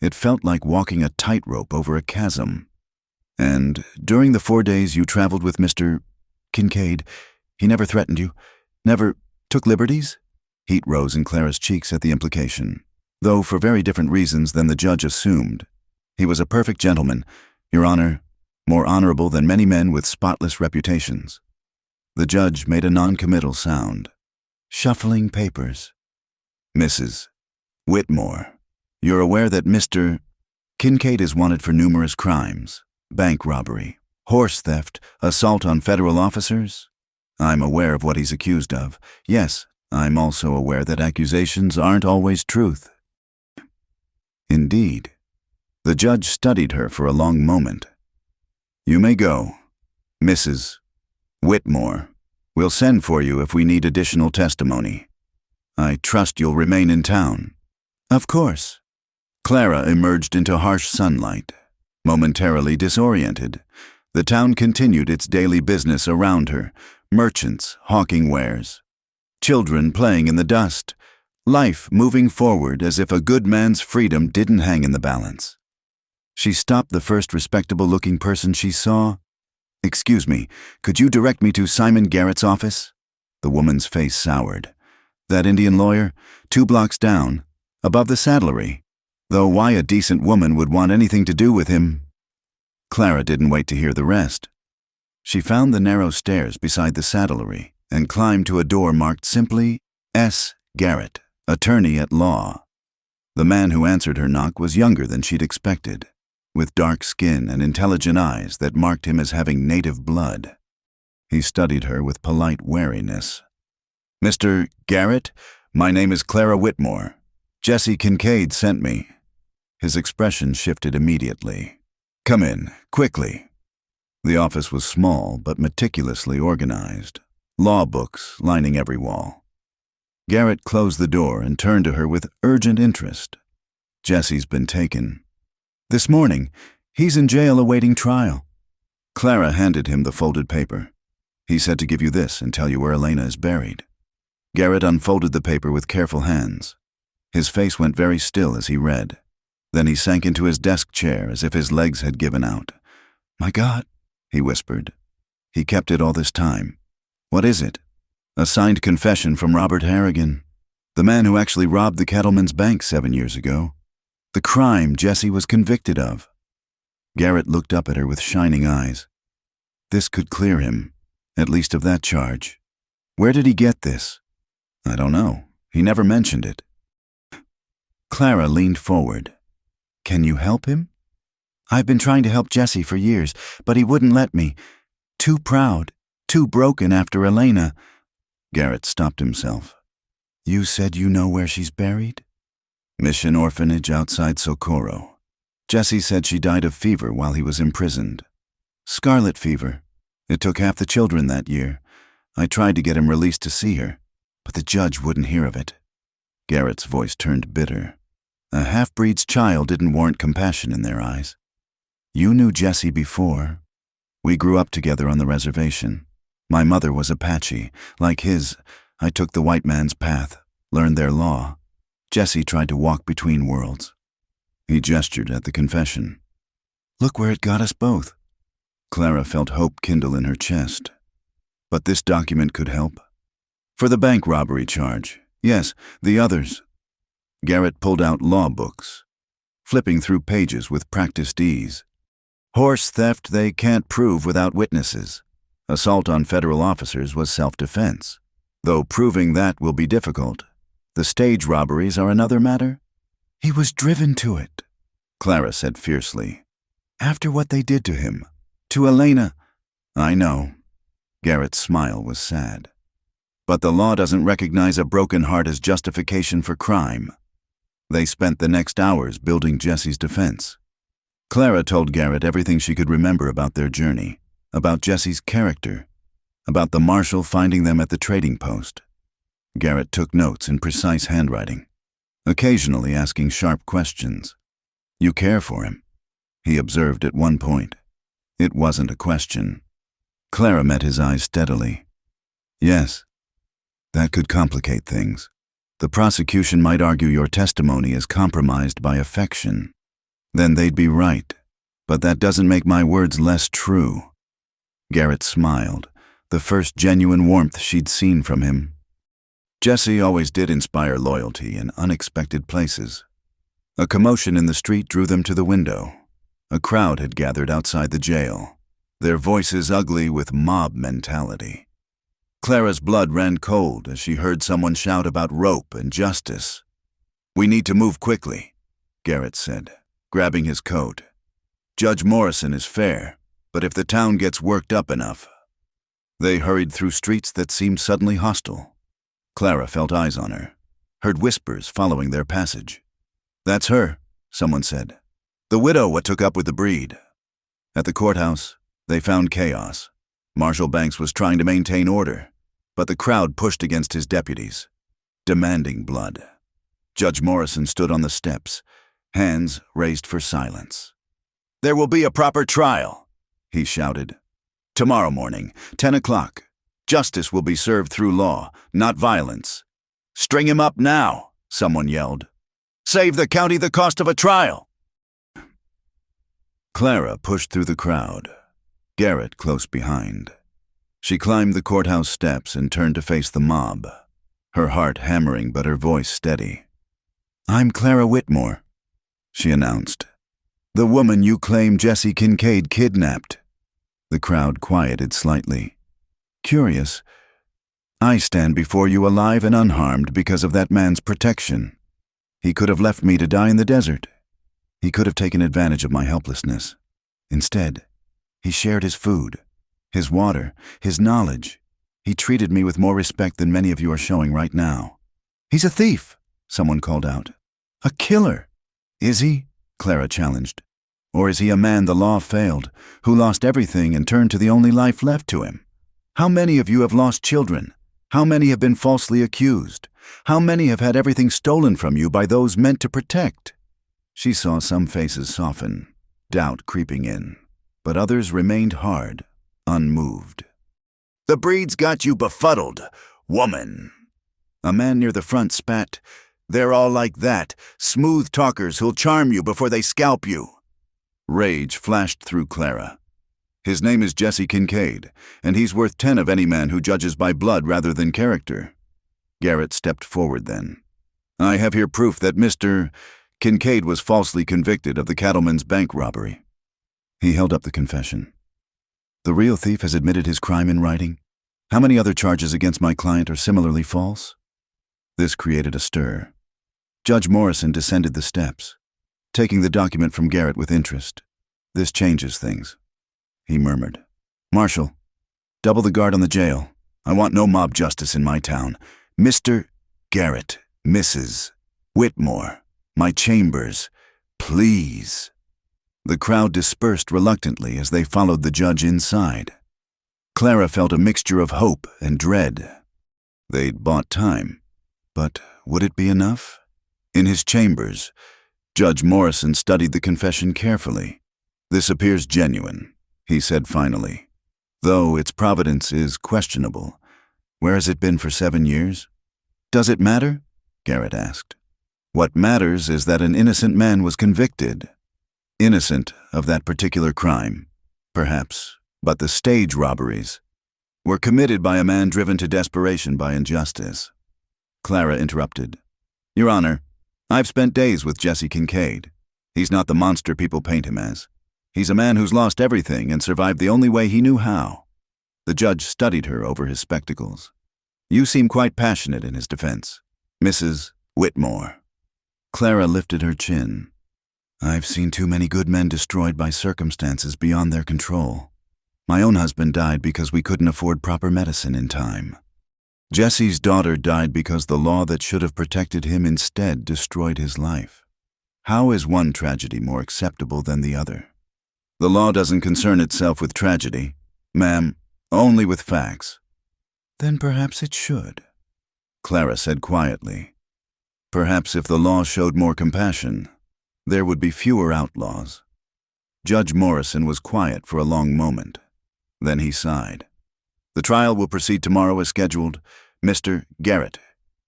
It felt like walking a tightrope over a chasm. "And during the 4 days you traveled with Mr. Kincaid, he never threatened you? Never took liberties?" Heat rose in Clara's cheeks at the implication, though for very different reasons than the judge assumed. "He was a perfect gentleman, Your Honor, more honorable than many men with spotless reputations." The judge made a non-committal sound, shuffling papers. "Mrs. Whitmore, you're aware that Mr. Kincaid is wanted for numerous crimes: bank robbery, horse theft, assault on federal officers?" "I'm aware of what he's accused of. Yes, I'm also aware that accusations aren't always truth." "Indeed." The judge studied her for a long moment. "You may go, Mrs. Whitmore. We'll send for you if we need additional testimony. I trust you'll remain in town." "Of course." Clara emerged into harsh sunlight, momentarily disoriented. The town continued its daily business around her, merchants hawking wares, children playing in the dust, life moving forward as if a good man's freedom didn't hang in the balance. She stopped the first respectable-looking person she saw. "Excuse me, could you direct me to Simon Garrett's office?" The woman's face soured. "That Indian lawyer, 2 blocks down, above the saddlery. Though why a decent woman would want anything to do with him..." Clara didn't wait to hear the rest. She found the narrow stairs beside the saddlery and climbed to a door marked simply S. Garrett, attorney at law. The man who answered her knock was younger than she'd expected, with dark skin and intelligent eyes that marked him as having native blood. He studied her with polite wariness. "Mr. Garrett, my name is Clara Whitmore. Jesse Kincaid sent me." His expression shifted immediately. "Come in, quickly." The office was small but meticulously organized. law books lining every wall. Garrett closed the door and turned to her with urgent interest. Jesse's been taken. This morning, he's in jail awaiting trial. Clara handed him the folded paper. He said to give you this and tell you where Elena is buried. Garrett unfolded the paper with careful hands. His face went very still as he read. Then he sank into his desk chair as if his legs had given out. My God, he whispered. He kept it all this time. What is it? A signed confession from Robert Harrigan, the man who actually robbed the Cattleman's Bank 7 years ago. The crime Jesse was convicted of. Garrett looked up at her with shining eyes. This could clear him, at least of that charge. Where did he get this? I don't know. He never mentioned it. Clara leaned forward. Can you help him? I've been trying to help Jesse for years, but he wouldn't let me. Too proud, too broken after Elena. Garrett stopped himself. You said you know where she's buried? Mission Orphanage outside Socorro. Jesse said she died of fever while he was imprisoned. Scarlet fever. It took half the children that year. I tried to get him released to see her, but the judge wouldn't hear of it. Garrett's voice turned bitter. A half-breed's child didn't warrant compassion in their eyes. You knew Jesse before. We grew up together on the reservation. My mother was Apache. Like his, I took the white man's path, learned their law. Jesse tried to walk between worlds. He gestured at the confession. Look where it got us both. Clara felt hope kindle in her chest. But this document could help. For the bank robbery charge. Yes, the others. Garrett pulled out law books, flipping through pages with practiced ease. Horse theft they can't prove without witnesses. Assault on federal officers was self-defense, though proving that will be difficult. The stage robberies are another matter. He was driven to it, Clara said fiercely. After what they did to him, to Elena. I know. Garrett's smile was sad. But the law doesn't recognize a broken heart as justification for crime. They spent the next hours building Jesse's defense. Clara told Garrett everything she could remember about their journey, about Jesse's character, about the marshal finding them at the trading post. Garrett took notes in precise handwriting, occasionally asking sharp questions. You care for him, he observed at one point. It wasn't a question. Clara met his eyes steadily. Yes, that could complicate things. The prosecution might argue your testimony is compromised by affection. Then they'd be right, but that doesn't make my words less true. Garrett smiled, the first genuine warmth she'd seen from him. Jesse always did inspire loyalty in unexpected places. A commotion in the street drew them to the window. A crowd had gathered outside the jail, their voices ugly with mob mentality. Clara's blood ran cold as she heard someone shout about rope and justice. We need to move quickly, Garrett said, grabbing his coat. Judge Morrison is fair, but if the town gets worked up enough. They hurried through streets that seemed suddenly hostile. Clara felt eyes on her, heard whispers following their passage. That's her, someone said. The widow what took up with the breed. At the courthouse, they found chaos. Marshal Banks was trying to maintain order, but the crowd pushed against his deputies, demanding blood. Judge Morrison stood on the steps, hands raised for silence. There will be a proper trial, he shouted. Tomorrow morning, 10 o'clock. Justice will be served through law, not violence. String him up now, someone yelled. Save the county the cost of a trial. Clara pushed through the crowd, Garrett close behind. She climbed the courthouse steps and turned to face the mob, her heart hammering but her voice steady. I'm Clara Whitmore, she announced. The woman you claim Jesse Kincaid kidnapped. The crowd quieted slightly. Curious. I stand before you alive and unharmed because of that man's protection. He could have left me to die in the desert. He could have taken advantage of my helplessness. Instead, he shared his food, his water, his knowledge. He treated me with more respect than many of you are showing right now. He's a thief, someone called out. A killer. Is he? Clara challenged. Or is he a man the law failed, who lost everything and turned to the only life left to him? How many of you have lost children? How many have been falsely accused? How many have had everything stolen from you by those meant to protect? She saw some faces soften, doubt creeping in, but others remained hard, unmoved. "The breed's got you befuddled, woman." A man near the front spat, "They're all like that, smooth talkers who'll charm you before they scalp you." Rage flashed through Clara. "His name is Jesse Kincaid, and he's worth 10 of any man who judges by blood rather than character." Garrett stepped forward then. "I have here proof that Mr. Kincaid was falsely convicted of the cattleman's bank robbery." He held up the confession. "The real thief has admitted his crime in writing. How many other charges against my client are similarly false?" This created a stir. Judge Morrison descended the steps, taking the document from Garrett with interest. "This changes things," he murmured. "Marshal, double the guard on the jail. I want no mob justice in my town. Mr. Garrett, Mrs. Whitmore, my chambers, please." The crowd dispersed reluctantly as they followed the judge inside. Clara felt a mixture of hope and dread. They'd bought time, but would it be enough? In his chambers, Judge Morrison studied the confession carefully. "This appears genuine," he said finally, "though its providence is questionable. Where has it been for 7 years?" "Does it matter?" Garrett asked. "What matters is that an innocent man was convicted. Innocent of that particular crime, perhaps, but the stage robberies were committed by a man driven to desperation by injustice." Clara interrupted. "Your Honor, I've spent days with Jesse Kincaid. He's not the monster people paint him as. He's a man who's lost everything and survived the only way he knew how." The judge studied her over his spectacles. "You seem quite passionate in his defense, Mrs. Whitmore." Clara lifted her chin. "I've seen too many good men destroyed by circumstances beyond their control. My own husband died because we couldn't afford proper medicine in time. Jesse's daughter died because the law that should have protected him instead destroyed his life. How is one tragedy more acceptable than the other? The law doesn't concern itself with tragedy, ma'am, only with facts." "Then perhaps it should," Clara said quietly. "Perhaps if the law showed more compassion, there would be fewer outlaws." Judge Morrison was quiet for a long moment. Then he sighed. "The trial will proceed tomorrow as scheduled. Mr. Garrett,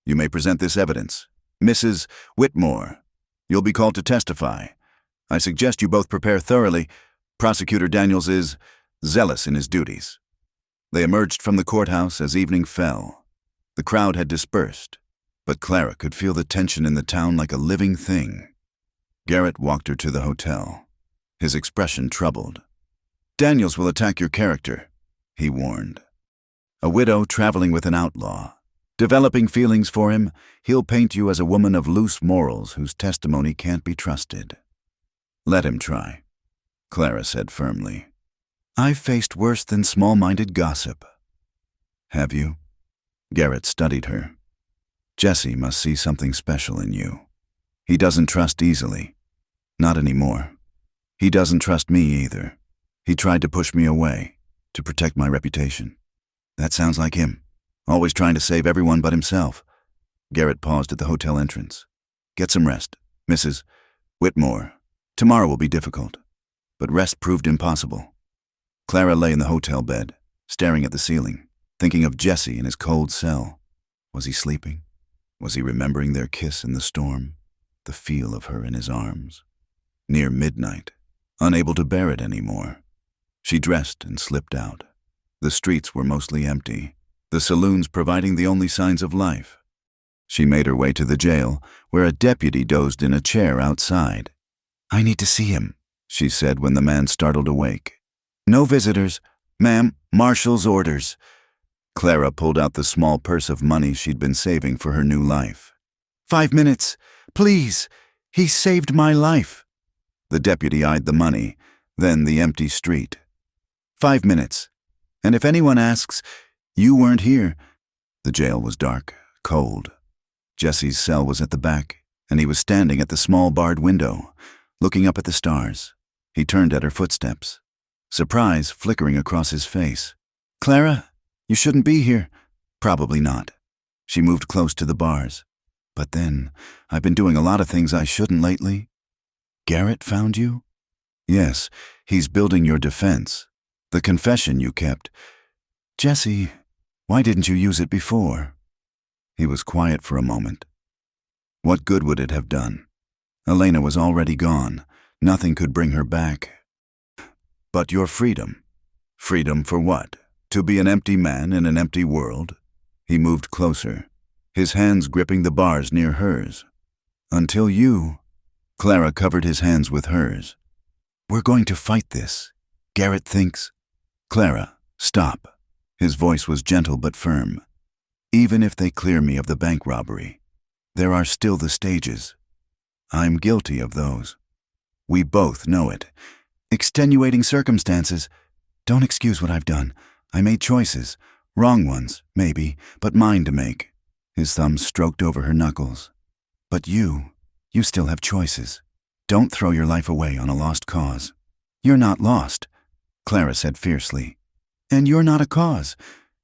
you may present this evidence. Mrs. Whitmore, you'll be called to testify. I suggest you both prepare thoroughly. Prosecutor Daniels is zealous in his duties." They emerged from the courthouse as evening fell. The crowd had dispersed, but Clara could feel the tension in the town like a living thing. Garrett walked her to the hotel, his expression troubled. "Daniels will attack your character," he warned. "A widow traveling with an outlaw. Developing feelings for him, he'll paint you as a woman of loose morals whose testimony can't be trusted." "Let him try," Clara said firmly. "I've faced worse than small-minded gossip." "Have you?" Garrett studied her. "Jesse must see something special in you. He doesn't trust easily. Not anymore. He doesn't trust me either. He tried to push me away, to protect my reputation." "That sounds like him. Always trying to save everyone but himself." Garrett paused at the hotel entrance. "Get some rest, Mrs. Whitmore. Tomorrow will be difficult." But rest proved impossible. Clara lay in the hotel bed, staring at the ceiling, thinking of Jesse in his cold cell. Was he sleeping? Was he remembering their kiss in the storm? The feel of her in his arms? Near midnight, unable to bear it anymore, she dressed and slipped out. The streets were mostly empty, the saloons providing the only signs of life. She made her way to the jail, where a deputy dozed in a chair outside. "I need to see him," she said when the man startled awake. "No visitors. Ma'am, Marshal's orders." Clara pulled out the small purse of money she'd been saving for her new life. "5 minutes, please. He saved my life." The deputy eyed the money, then the empty street. 5 minutes. And if anyone asks, you weren't here." The jail was dark, cold. Jesse's cell was at the back, and he was standing at the small barred window, looking up at the stars. He turned at her footsteps, surprise flickering across his face. "Clara, You shouldn't be here. Probably not. She moved close to the bars. But then, I've been doing a lot of things I shouldn't lately. Garrett found you? Yes, he's building your defense. The confession you kept. Jesse, why didn't you use it before? He was quiet for a moment. What good would it have done? Elena was already gone. Nothing could bring her back. But your freedom. Freedom for what? To be an empty man in an empty world? He moved closer, his hands gripping the bars near hers. Until you... Clara covered his hands with hers. We're going to fight this. Garrett thinks... Clara, stop. His voice was gentle but firm. Even if they clear me of the bank robbery, there are still the stages. I'm guilty of those. We both know it. Extenuating circumstances. Don't excuse what I've done. I made choices. Wrong ones, maybe, but mine to make. His thumbs stroked over her knuckles. But you still have choices. Don't throw your life away on a lost cause. You're not lost, Clara said fiercely. And you're not a cause.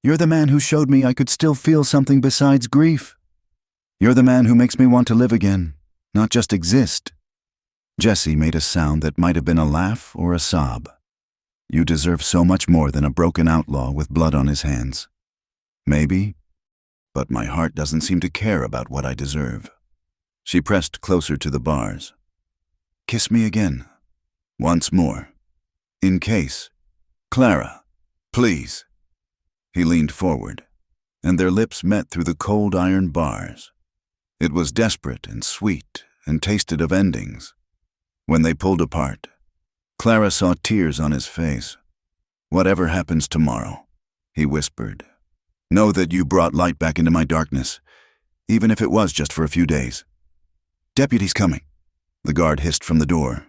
You're the man who showed me I could still feel something besides grief. You're the man who makes me want to live again, not just exist. Jesse made a sound that might have been a laugh or a sob. You deserve so much more than a broken outlaw with blood on his hands. Maybe, but my heart doesn't seem to care about what I deserve. She pressed closer to the bars. Kiss me again. Once more. In case. Clara, please. He leaned forward, and their lips met through the cold iron bars. It was desperate and sweet and tasted of endings. When they pulled apart, Clara saw tears on his face. Whatever happens tomorrow, he whispered, know that you brought light back into my darkness, even if it was just for a few days. Deputy's coming, the guard hissed from the door.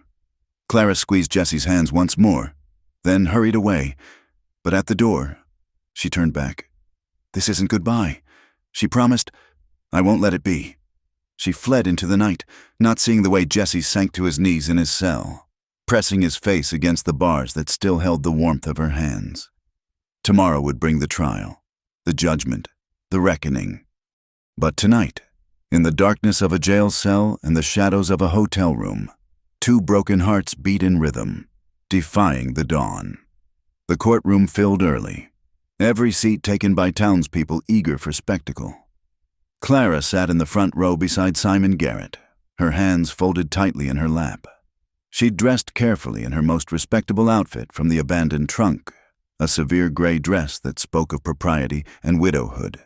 Clara squeezed Jesse's hands once more, then hurried away, but at the door, she turned back. This isn't goodbye. She promised, I won't let it be. She fled into the night, not seeing the way Jesse sank to his knees in his cell, pressing his face against the bars that still held the warmth of her hands. Tomorrow would bring the trial, the judgment, the reckoning. But tonight, in the darkness of a jail cell and the shadows of a hotel room, two broken hearts beat in rhythm, defying the dawn. The courtroom filled early, every seat taken by townspeople eager for spectacle. Clara sat in the front row beside Simon Garrett, her hands folded tightly in her lap. She'd dressed carefully in her most respectable outfit from the abandoned trunk, a severe gray dress that spoke of propriety and widowhood.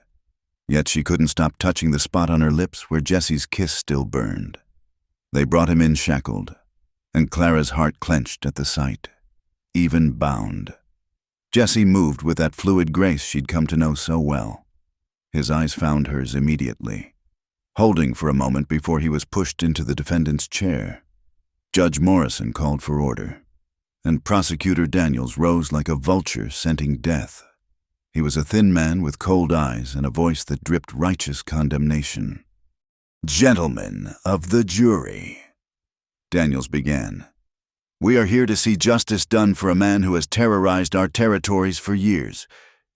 Yet she couldn't stop touching the spot on her lips where Jesse's kiss still burned. They brought him in shackled, and Clara's heart clenched at the sight, even bound. Jesse moved with that fluid grace she'd come to know so well. His eyes found hers immediately, holding for a moment before he was pushed into the defendant's chair. Judge Morrison called for order, and Prosecutor Daniels rose like a vulture scenting death. He was a thin man with cold eyes and a voice that dripped righteous condemnation. Gentlemen of the jury, Daniels began, we are here to see justice done for a man who has terrorized our territories for years.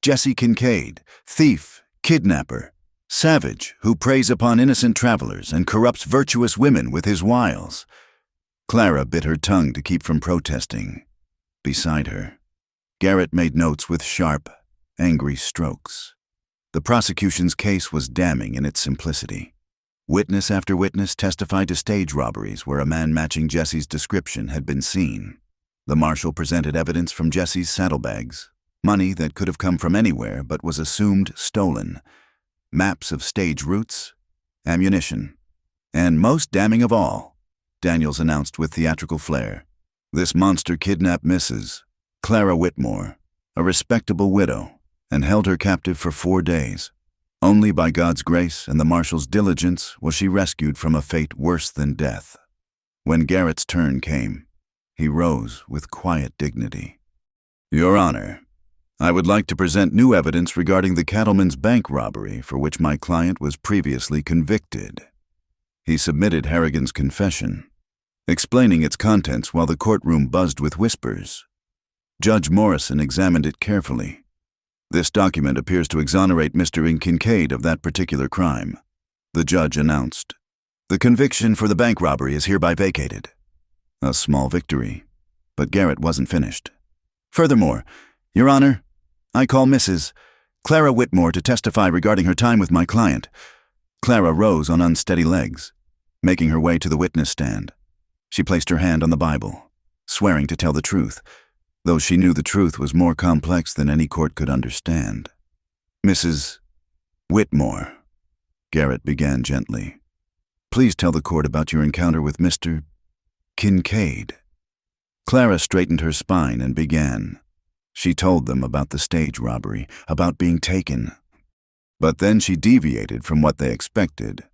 Jesse Kincaid, thief, kidnapper, savage who preys upon innocent travelers and corrupts virtuous women with his wiles. Clara bit her tongue to keep from protesting. Beside her, Garrett made notes with sharp, angry strokes. The prosecution's case was damning in its simplicity. Witness after witness testified to stage robberies where a man matching Jesse's description had been seen. The marshal presented evidence from Jesse's saddlebags, money that could have come from anywhere but was assumed stolen, maps of stage routes, ammunition, and most damning of all, Daniels announced with theatrical flair, this monster kidnapped Mrs. Clara Whitmore, a respectable widow, and held her captive for 4 days. Only by God's grace and the marshal's diligence was she rescued from a fate worse than death. When Garrett's turn came, he rose with quiet dignity. Your Honor, I would like to present new evidence regarding the cattleman's bank robbery for which my client was previously convicted. He submitted Harrigan's confession, explaining its contents while the courtroom buzzed with whispers. Judge Morrison examined it carefully. This document appears to exonerate Mr. Kincaid of that particular crime. The judge announced. The conviction for the bank robbery is hereby vacated. A small victory, but Garrett wasn't finished. Furthermore, Your Honor, I call Mrs. Clara Whitmore to testify regarding her time with my client. Clara rose on unsteady legs, making her way to the witness stand. She placed her hand on the Bible, swearing to tell the truth, though she knew the truth was more complex than any court could understand. Mrs. Whitmore, Garrett began gently. Please tell the court about your encounter with Mr. Kincaid. Clara straightened her spine and began. She told them about the stage robbery, about being taken. But then she deviated from what they expected.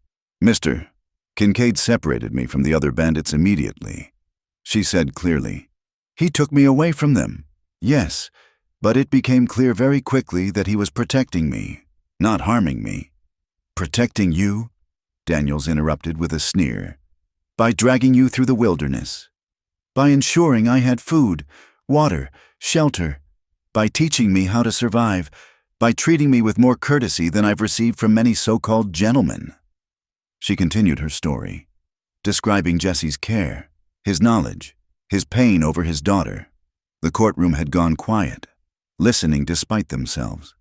Mr. Kincaid separated me from the other bandits immediately. She said clearly, He took me away from them. Yes, but it became clear very quickly that he was protecting me, not harming me. Protecting you? Daniels interrupted with a sneer. By dragging you through the wilderness. By ensuring I had food, water, shelter. By teaching me how to survive. By treating me with more courtesy than I've received from many so-called gentlemen. She continued her story, describing Jesse's care, his knowledge, his pain over his daughter. The courtroom had gone quiet, listening despite themselves.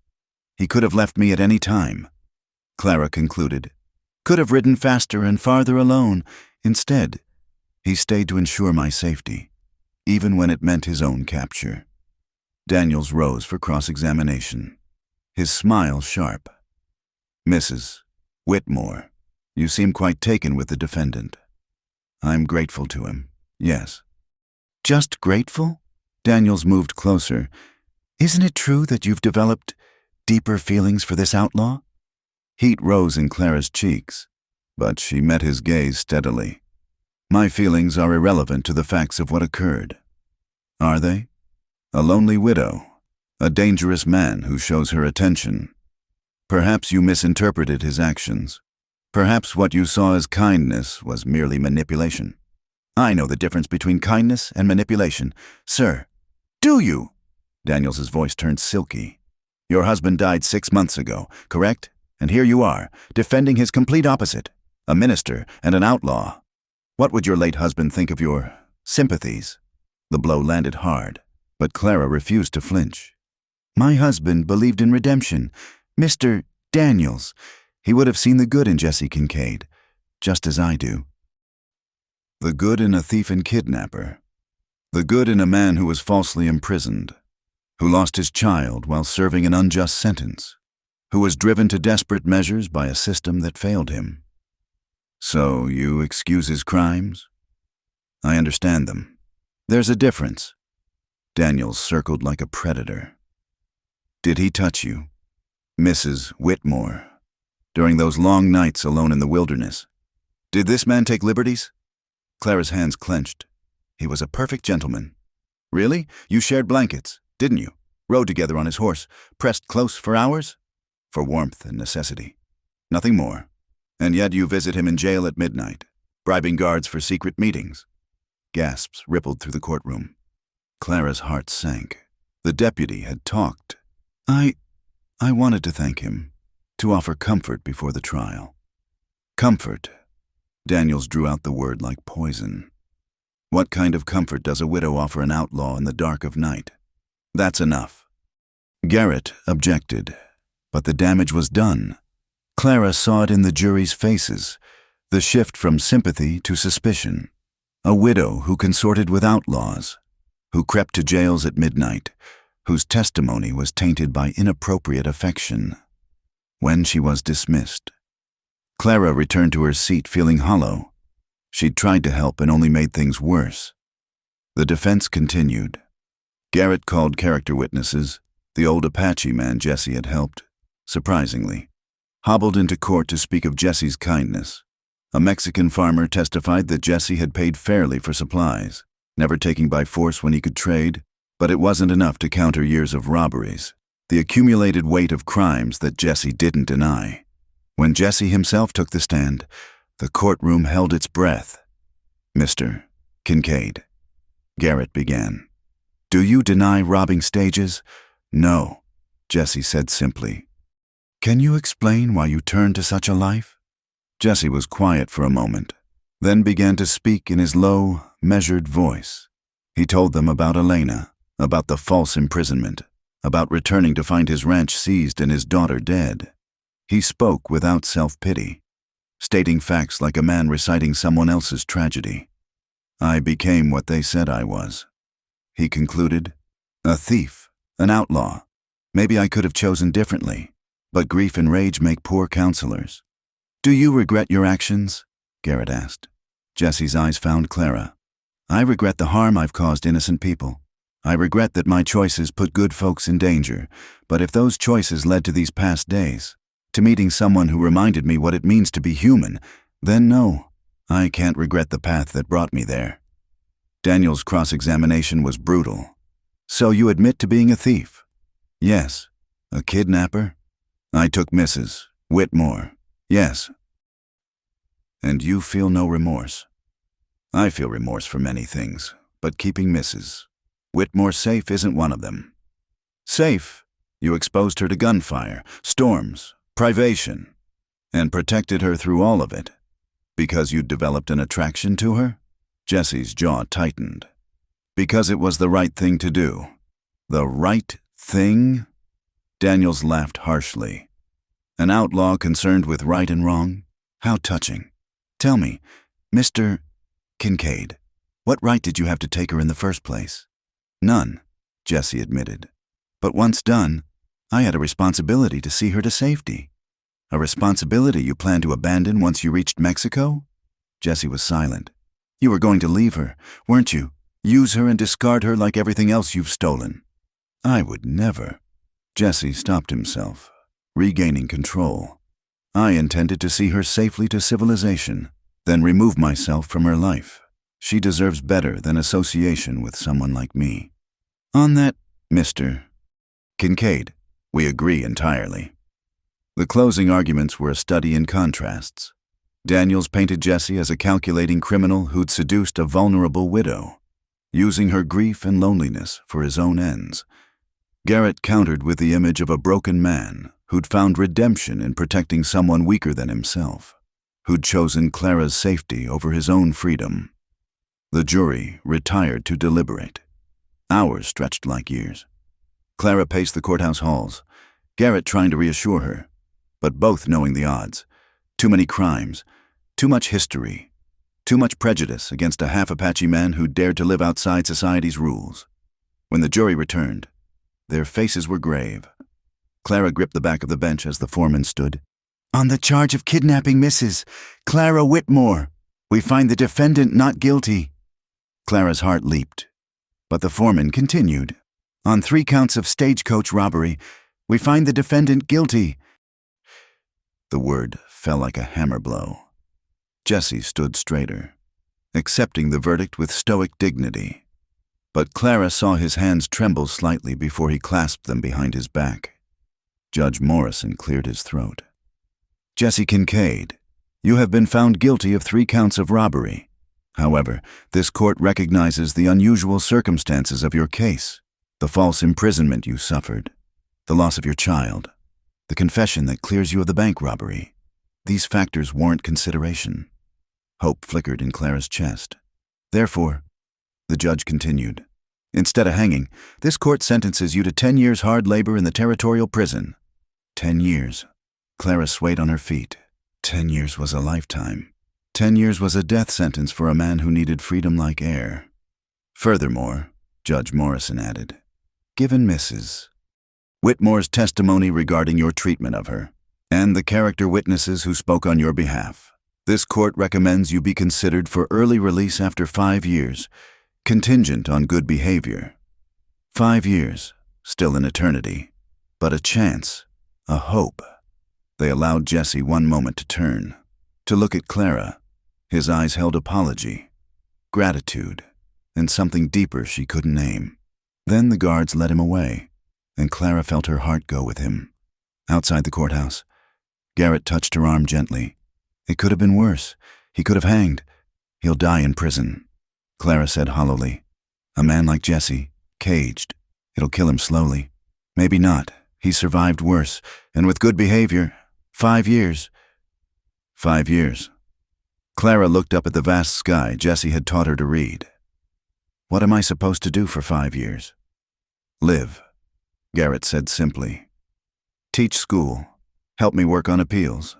He could have left me at any time, Clara concluded. Could have ridden faster and farther alone. Instead, he stayed to ensure my safety, even when it meant his own capture. Daniels rose for cross-examination, his smile sharp. Mrs. Whitmore, you seem quite taken with the defendant. I'm grateful to him, yes. Just grateful? Daniels moved closer. Isn't it true that you've developed deeper feelings for this outlaw? Heat rose in Clara's cheeks, but she met his gaze steadily. My feelings are irrelevant to the facts of what occurred. Are they? A lonely widow, a dangerous man who shows her attention. Perhaps you misinterpreted his actions. Perhaps what you saw as kindness was merely manipulation. I know the difference between kindness and manipulation, sir. Do you? Daniels's voice turned silky. Your husband died 6 months ago, correct? And here you are, defending his complete opposite, a minister and an outlaw. What would your late husband think of your sympathies? The blow landed hard, but Clara refused to flinch. My husband believed in redemption. Mr. Daniels, he would have seen the good in Jesse Kincaid, just as I do. The good in a thief and kidnapper. The good in a man who was falsely imprisoned, who lost his child while serving an unjust sentence, who was driven to desperate measures by a system that failed him. So you excuse his crimes? I understand them. There's a difference. Daniels circled like a predator. Did he touch you, Mrs. Whitmore, during those long nights alone in the wilderness? Did this man take liberties? Clara's hands clenched. He was a perfect gentleman. Really? You shared blankets, didn't you? Rode together on his horse, pressed close for hours? For warmth and necessity. Nothing more. And yet you visit him in jail at midnight, bribing guards for secret meetings. Gasps rippled through the courtroom. Clara's heart sank. The deputy had talked. I wanted to thank him, to offer comfort before the trial. Comfort. Daniels drew out the word like poison. What kind of comfort does a widow offer an outlaw in the dark of night? That's enough. Garrett objected, but the damage was done. Clara saw it in the jury's faces, the shift from sympathy to suspicion. A widow who consorted with outlaws, who crept to jails at midnight, whose testimony was tainted by inappropriate affection. When she was dismissed, Clara returned to her seat feeling hollow. She'd tried to help and only made things worse. The defense continued. Garrett called character witnesses, the old Apache man Jesse had helped, surprisingly, hobbled into court to speak of Jesse's kindness. A Mexican farmer testified that Jesse had paid fairly for supplies, never taking by force when he could trade, but it wasn't enough to counter years of robberies, the accumulated weight of crimes that Jesse didn't deny. When Jesse himself took the stand, the courtroom held its breath. Mr. Kincaid, Garrett began. Do you deny robbing stages? No. Jesse said simply. "Can you explain why you turned to such a life?" Jesse was quiet for a moment, then began to speak in his low, measured voice. He told them about Elena, about the false imprisonment, about returning to find his ranch seized and his daughter dead. He spoke without self-pity, stating facts like a man reciting someone else's tragedy. "I became what they said I was," he concluded. "A thief, an outlaw. Maybe I could have chosen differently, but grief and rage make poor counselors." "Do you regret your actions?" Garrett asked. Jesse's eyes found Clara. "I regret the harm I've caused innocent people. I regret that my choices put good folks in danger, but if those choices led to these past days, to meeting someone who reminded me what it means to be human, then no, I can't regret the path that brought me there." Daniel's cross-examination was brutal. "So you admit to being a thief?" "Yes." "A kidnapper?" "I took Mrs. Whitmore." "Yes." "And you feel no remorse?" "I feel remorse for many things, but keeping Mrs. Whitmore safe isn't one of them." "Safe? You exposed her to gunfire, storms, privation, and protected her through all of it, because you'd developed an attraction to her?" Jesse's jaw tightened. "Because it was the right thing to do." "The right thing?" Daniels laughed harshly. "An outlaw concerned with right and wrong? How touching. Tell me, Mr. Kincaid, what right did you have to take her in the first place?" "None," Jesse admitted. "But once done, I had a responsibility to see her to safety." "A responsibility you planned to abandon once you reached Mexico?" Jesse was silent. "You were going to leave her, weren't you? Use her and discard her like everything else you've stolen." "I would never." Jesse stopped himself, regaining control. "I intended to see her safely to civilization, then remove myself from her life. She deserves better than association with someone like me." "On that, Mr. Kincaid, we agree entirely." The closing arguments were a study in contrasts. Daniels painted Jesse as a calculating criminal who'd seduced a vulnerable widow, using her grief and loneliness for his own ends. Garrett countered with the image of a broken man who'd found redemption in protecting someone weaker than himself, who'd chosen Clara's safety over his own freedom. The jury retired to deliberate. Hours stretched like years. Clara paced the courthouse halls, Garrett trying to reassure her, but both knowing the odds. Too many crimes, too much history, too much prejudice against a half-Apache man who dared to live outside society's rules. When the jury returned, their faces were grave. Clara gripped the back of the bench as the foreman stood. "On the charge of kidnapping Mrs. Clara Whitmore, we find the defendant not guilty." Clara's heart leaped, but the foreman continued. "On 3 counts of stagecoach robbery, we find the defendant guilty." The word fell like a hammer blow. Jesse stood straighter, accepting the verdict with stoic dignity. But Clara saw his hands tremble slightly before he clasped them behind his back. Judge Morrison cleared his throat. "Jesse Kincaid, you have been found guilty of 3 counts of robbery. However, this court recognizes the unusual circumstances of your case, the false imprisonment you suffered, the loss of your child, the confession that clears you of the bank robbery. These factors warrant consideration." Hope flickered in Clara's chest. "Therefore," the judge continued, "instead of hanging, this court sentences you to 10 years hard labor in the territorial prison." 10 years. Clara swayed on her feet. 10 years was a lifetime. 10 years was a death sentence for a man who needed freedom like air. "Furthermore," Judge Morrison added, "given Mrs. Whitmore's testimony regarding your treatment of her, and the character witnesses who spoke on your behalf, this court recommends you be considered for early release after 5 years, contingent on good behavior." 5 years, still an eternity, but a chance, a hope. They allowed Jesse one moment to turn, to look at Clara. His eyes held apology, gratitude, and something deeper she couldn't name. Then the guards led him away, and Clara felt her heart go with him. Outside the courthouse, Garrett touched her arm gently. "It could have been worse. He could have hanged. He'll die in prison." Clara said hollowly, "A man like Jesse, caged. It'll kill him slowly." "Maybe not," He survived worse, and with good behavior, 5 years. 5 years. Clara looked up at the vast sky Jesse had taught her to read. What am I supposed to do for 5 years? Live, Garrett said simply. Teach school. Help me work on appeals.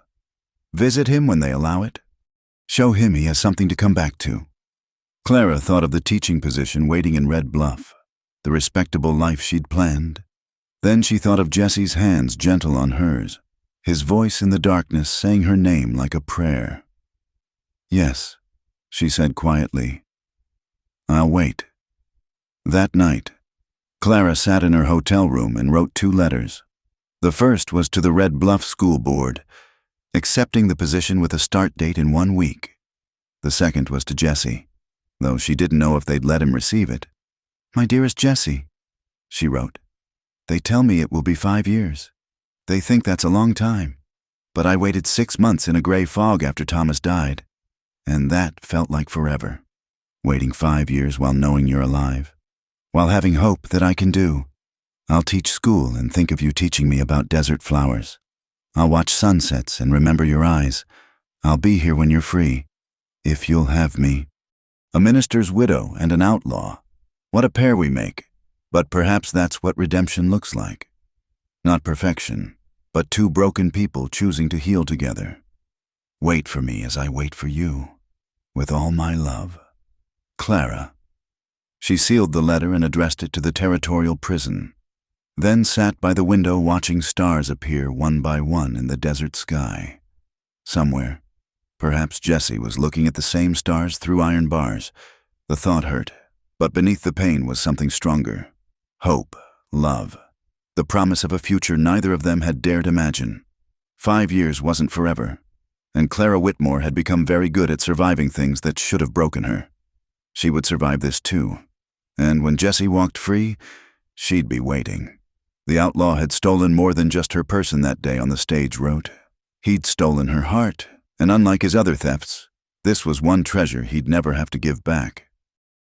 Visit him when they allow it. Show him he has something to come back to. Clara thought of the teaching position waiting in Red Bluff, the respectable life she'd planned. Then she thought of Jesse's hands gentle on hers, his voice in the darkness saying her name like a prayer. Yes, she said quietly. I'll wait. That night, Clara sat in her hotel room and wrote 2 letters. The first was to the Red Bluff School Board, accepting the position with a start date in 1 week. The second was to Jesse, though she didn't know if they'd let him receive it. My dearest Jesse, she wrote, they tell me it will be 5 years. They think that's a long time, but I waited 6 months in a gray fog after Thomas died, and that felt like forever. Waiting 5 years while knowing you're alive, while having hope that I can do. I'll teach school and think of you teaching me about desert flowers. I'll watch sunsets and remember your eyes. I'll be here when you're free, if you'll have me. A minister's widow and an outlaw. What a pair we make. But perhaps that's what redemption looks like. Not perfection, but 2 broken people choosing to heal together. Wait for me as I wait for you, with all my love. Clara. She sealed the letter and addressed it to the territorial prison, then sat by the window watching stars appear one by one in the desert sky. Somewhere, perhaps Jesse was looking at the same stars through iron bars. The thought hurt, but beneath the pain was something stronger. Hope, love, the promise of a future neither of them had dared imagine. 5 years wasn't forever, and Clara Whitmore had become very good at surviving things that should have broken her. She would survive this too, and when Jesse walked free, she'd be waiting. The outlaw had stolen more than just her person that day on the stage road. He'd stolen her heart, and unlike his other thefts, this was one treasure he'd never have to give back.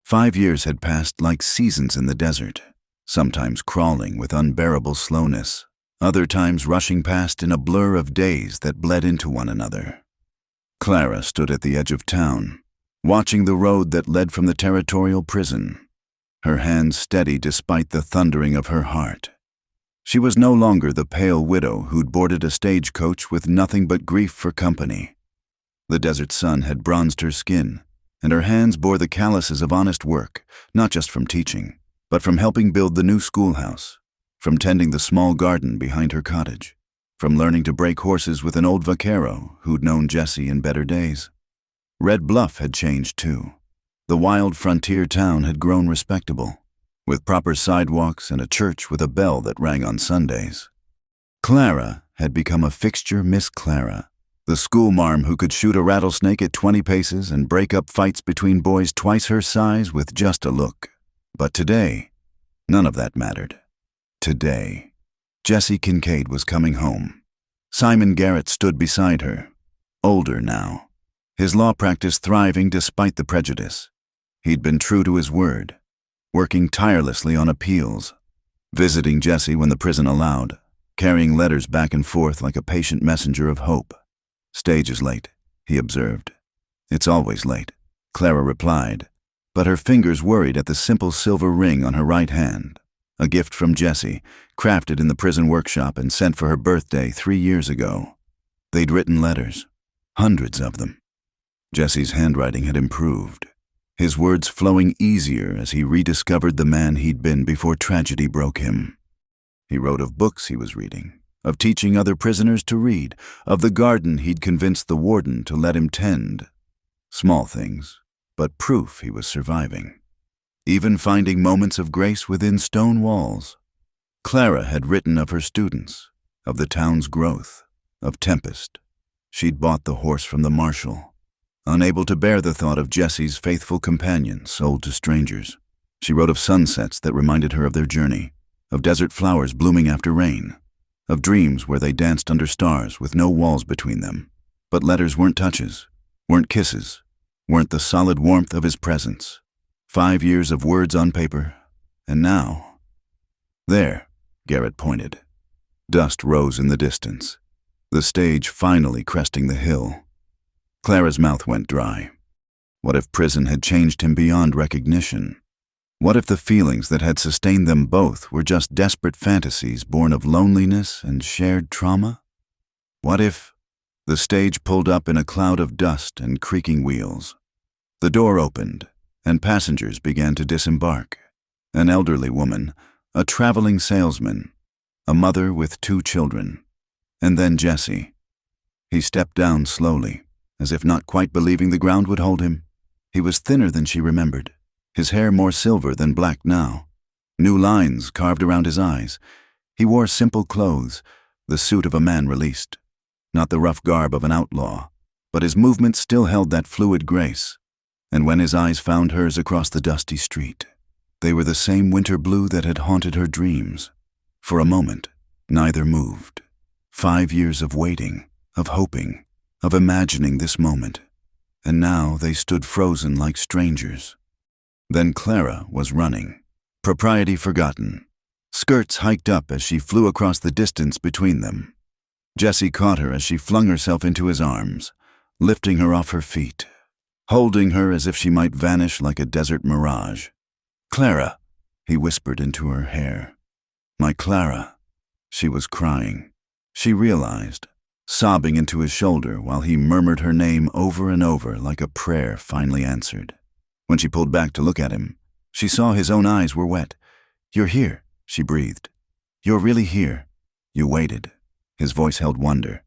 5 years had passed like seasons in the desert, sometimes crawling with unbearable slowness, other times rushing past in a blur of days that bled into one another. Clara stood at the edge of town, watching the road that led from the territorial prison, her hands steady despite the thundering of her heart. She was no longer the pale widow who'd boarded a stagecoach with nothing but grief for company. The desert sun had bronzed her skin, and her hands bore the calluses of honest work, not just from teaching, but from helping build the new schoolhouse, from tending the small garden behind her cottage, from learning to break horses with an old vaquero who'd known Jesse in better days. Red Bluff had changed too. The wild frontier town had grown respectable, with proper sidewalks and a church with a bell that rang on Sundays. Clara had become a fixture Miss Clara, the schoolmarm who could shoot a rattlesnake at 20 paces and break up fights between boys twice her size with just a look. But today, none of that mattered. Today, Jesse Kincaid was coming home. Simon Garrett stood beside her, older now, his law practice thriving despite the prejudice. He'd been true to his word, working tirelessly on appeals, visiting Jesse when the prison allowed, carrying letters back and forth like a patient messenger of hope. Stage is late, he observed. It's always late, Clara replied, but her fingers worried at the simple silver ring on her right hand, a gift from Jesse, crafted in the prison workshop and sent for her birthday 3 years ago. They'd written letters, hundreds of them. Jesse's handwriting had improved, his words flowing easier as he rediscovered the man he'd been before tragedy broke him. He wrote of books he was reading, of teaching other prisoners to read, of the garden he'd convinced the warden to let him tend. Small things, but proof he was surviving, even finding moments of grace within stone walls. Clara had written of her students, of the town's growth, of Tempest. She'd bought the horse from the marshal, unable to bear the thought of Jesse's faithful companion sold to strangers. She wrote of sunsets that reminded her of their journey, of desert flowers blooming after rain, of dreams where they danced under stars with no walls between them. But letters weren't touches, weren't kisses, weren't the solid warmth of his presence. 5 years of words on paper, and now... There, Garrett pointed. Dust rose in the distance, the stage finally cresting the hill. Clara's mouth went dry. What if prison had changed him beyond recognition? What if the feelings that had sustained them both were just desperate fantasies born of loneliness and shared trauma? What if— The stage pulled up in a cloud of dust and creaking wheels. The door opened, and passengers began to disembark. An elderly woman, a traveling salesman, a mother with 2 children, and then Jesse. He stepped down slowly, as if not quite believing the ground would hold him. He was thinner than she remembered, his hair more silver than black now. New lines carved around his eyes. He wore simple clothes, the suit of a man released. Not the rough garb of an outlaw, but his movements still held that fluid grace. And when his eyes found hers across the dusty street, they were the same winter blue that had haunted her dreams. For a moment, neither moved. 5 years of waiting, of hoping, of imagining this moment. And now they stood frozen like strangers. Then Clara was running, propriety forgotten. Skirts hiked up as she flew across the distance between them. Jesse caught her as she flung herself into his arms, lifting her off her feet, holding her as if she might vanish like a desert mirage. "Clara," he whispered into her hair. "My Clara." She was crying. She realized, sobbing into his shoulder while he murmured her name over and over like a prayer finally answered. When she pulled back to look at him, she saw his own eyes were wet. "You're here," she breathed. "You're really here. You waited." His voice held wonder.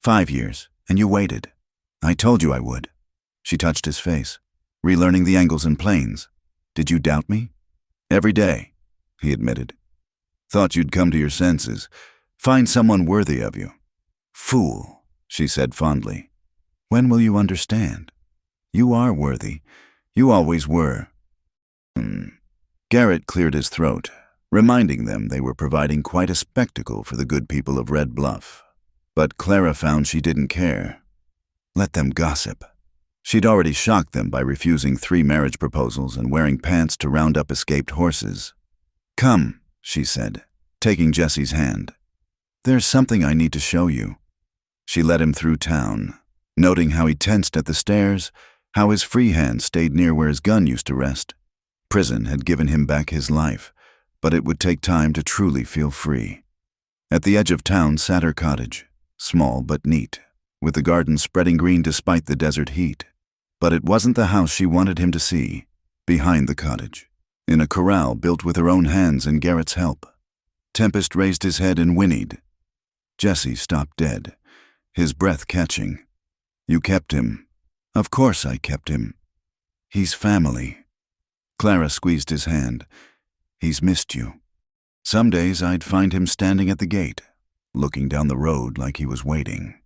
5 years, and you waited. I told you I would." She touched his face, relearning the angles and planes. "Did you doubt me?" "Every day," he admitted. "Thought you'd come to your senses, find someone worthy of you." "Fool," she said fondly. "When will you understand? You are worthy. You always were." Garrett cleared his throat, reminding them they were providing quite a spectacle for the good people of Red Bluff. But Clara found she didn't care. Let them gossip. She'd already shocked them by refusing 3 marriage proposals and wearing pants to round up escaped horses. "Come," she said, taking Jesse's hand. "There's something I need to show you." She led him through town, noting how he tensed at the stairs, how his free hand stayed near where his gun used to rest. Prison had given him back his life, but it would take time to truly feel free. At the edge of town sat her cottage, small but neat, with the garden spreading green despite the desert heat. But it wasn't the house she wanted him to see. Behind the cottage, in a corral built with her own hands and Garrett's help, Tempest raised his head and whinnied. Jesse stopped dead, his breath catching. "You kept him." "Of course I kept him. He's family." Clara squeezed his hand. "He's missed you." Some days I'd find him standing at the gate, looking down the road like he was waiting.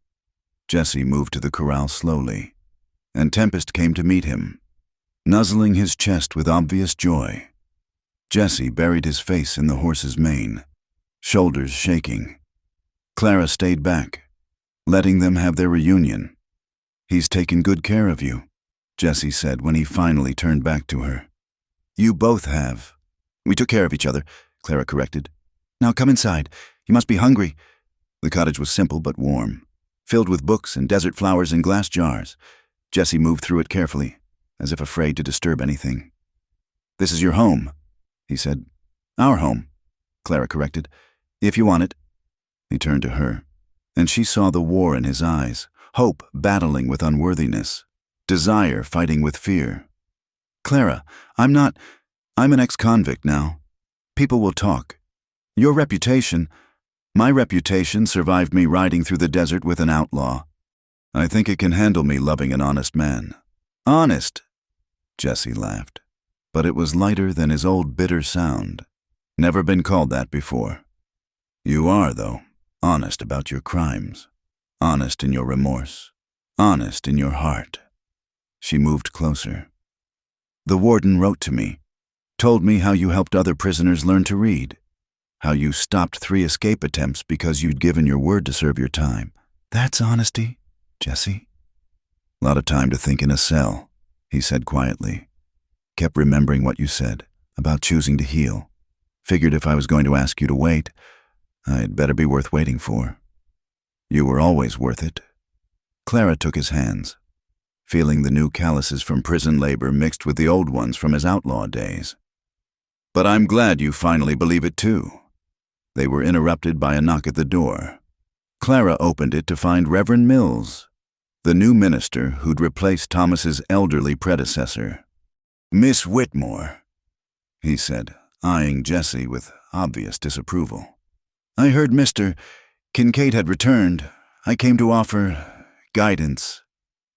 Jesse moved to the corral slowly, and Tempest came to meet him, nuzzling his chest with obvious joy. Jesse buried his face in the horse's mane, shoulders shaking. Clara stayed back, letting them have their reunion. "He's taken good care of you," Jesse said when he finally turned back to her. "You both have." "We took care of each other," Clara corrected. "Now come inside. You must be hungry." The cottage was simple but warm, filled with books and desert flowers in glass jars. Jesse moved through it carefully, as if afraid to disturb anything. "This is your home," he said. "Our home," Clara corrected. "If you want it." He turned to her, and she saw the war in his eyes, hope battling with unworthiness, desire fighting with fear. "Clara, I'm an ex-convict now. People will talk. Your reputation, my reputation survived me riding through the desert with an outlaw. I think it can handle me loving an honest man." "Honest?" Jesse laughed, but it was lighter than his old bitter sound. Never been called that before. "You are, though, honest about your crimes, honest in your remorse, honest in your heart." She moved closer. "The warden wrote to me, told me how you helped other prisoners learn to read, how you stopped 3 escape attempts because you'd given your word to serve your time. That's honesty, Jesse." "Lot of time to think in a cell," he said quietly. "Kept remembering what you said about choosing to heal. Figured if I was going to ask you to wait, I'd better be worth waiting for. You were always worth it. Clara took his hands, feeling the new calluses from prison labor mixed with the old ones from his outlaw days. But I'm glad you finally believe it too. They were interrupted by a knock at the door. Clara opened it to find Reverend Mills, the new minister who'd replaced Thomas's elderly predecessor. "Miss Whitmore," he said, eyeing Jessie with obvious disapproval. "I heard Mr. Kincaid had returned. I came to offer guidance."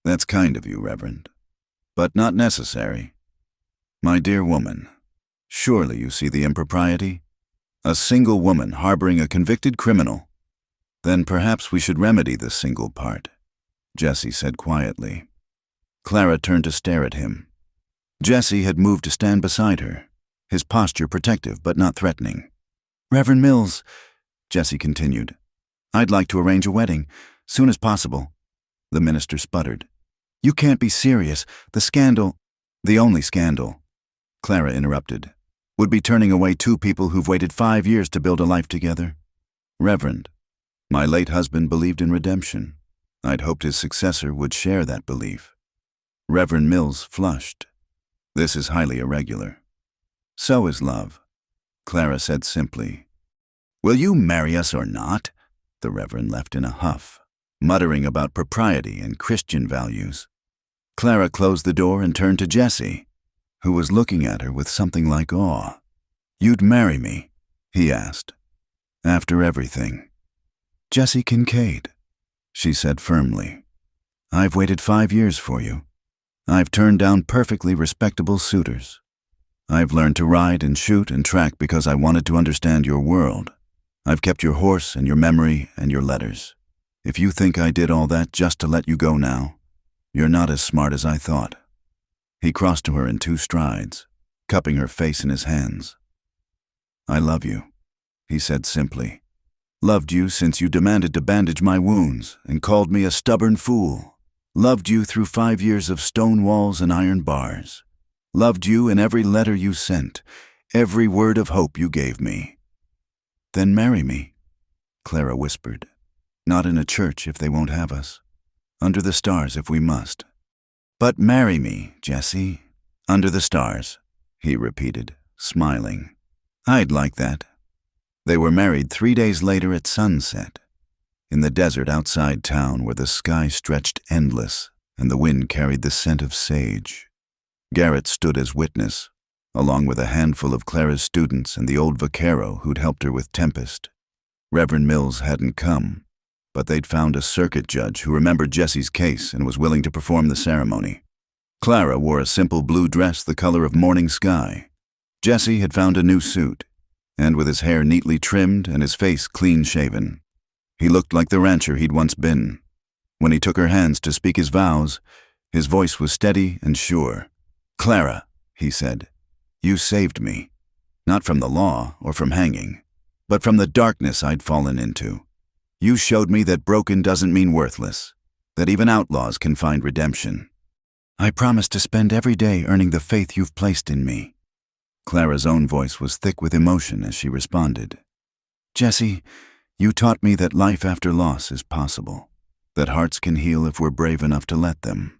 "That's kind of you, Reverend, but not necessary. My dear woman, surely you see the impropriety? A single woman harboring a convicted criminal. Then perhaps we should remedy the single part," Jessie said quietly. Clara turned to stare at him. Jessie had moved to stand beside her, his posture protective but not threatening. "Reverend Mills," Jessie continued, "I'd like to arrange a wedding, soon as possible." The minister sputtered. "You can't be serious. The scandal—" "The only scandal," Clara interrupted, "would be turning away two people who've waited 5 years to build a life together. Reverend, my late husband believed in redemption. I'd hoped his successor would share that belief." Reverend Mills flushed. "This is highly irregular." "So is love," Clara said simply. "Will you marry us or not?" The Reverend left in a huff, muttering about propriety and Christian values. Clara closed the door and turned to Jessie, who was looking at her with something like awe. "You'd marry me?" he asked. "After everything?" "Jessie Kincaid," she said firmly. "I've waited 5 years for you. I've turned down perfectly respectable suitors. I've learned to ride and shoot and track because I wanted to understand your world. I've kept your horse and your memory and your letters. If you think I did all that just to let you go now, you're not as smart as I thought." He crossed to her in 2 strides, cupping her face in his hands. "I love you," he said simply. "Loved you since you demanded to bandage my wounds and called me a stubborn fool. Loved you through 5 years of stone walls and iron bars. Loved you in every letter you sent, every word of hope you gave me." "Then marry me," Clara whispered. "Not in a church if they won't have us. Under the stars if we must." "But marry me, Jessie. Under the stars," he repeated, smiling. "I'd like that." They were married 3 days later at sunset, in the desert outside town where the sky stretched endless and the wind carried the scent of sage. Garrett stood as witness, along with a handful of Clara's students and the old vaquero who'd helped her with Tempest. Reverend Mills hadn't come, but they'd found a circuit judge who remembered Jessie's case and was willing to perform the ceremony. Clara wore a simple blue dress the color of morning sky. Jessie had found a new suit, and with his hair neatly trimmed and his face clean-shaven, he looked like the rancher he'd once been. When he took her hands to speak his vows, his voice was steady and sure. "Clara," he said, "you saved me, not from the law or from hanging, but from the darkness I'd fallen into. You showed me that broken doesn't mean worthless, that even outlaws can find redemption. I promise to spend every day earning the faith you've placed in me." Clara's own voice was thick with emotion as she responded. "Jessie, you taught me that life after loss is possible, that hearts can heal if we're brave enough to let them.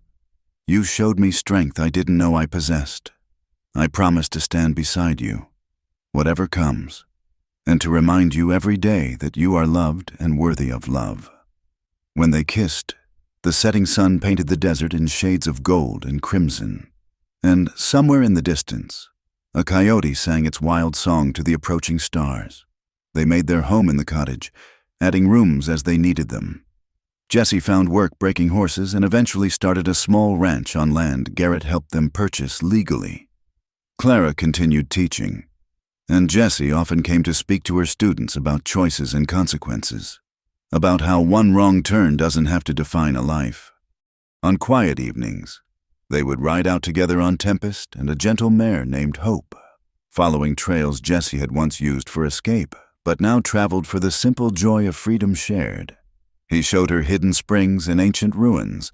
You showed me strength I didn't know I possessed. I promise to stand beside you, whatever comes, and to remind you every day that you are loved and worthy of love." When they kissed, the setting sun painted the desert in shades of gold and crimson, and somewhere in the distance, a coyote sang its wild song to the approaching stars. They made their home in the cottage, adding rooms as they needed them. Jessie found work breaking horses and eventually started a small ranch on land Garrett helped them purchase legally. Clara continued teaching, and Jessie often came to speak to her students about choices and consequences, about how one wrong turn doesn't have to define a life. On quiet evenings, they would ride out together on Tempest and a gentle mare named Hope, following trails Jessie had once used for escape, but now traveled for the simple joy of freedom shared. He showed her hidden springs and ancient ruins,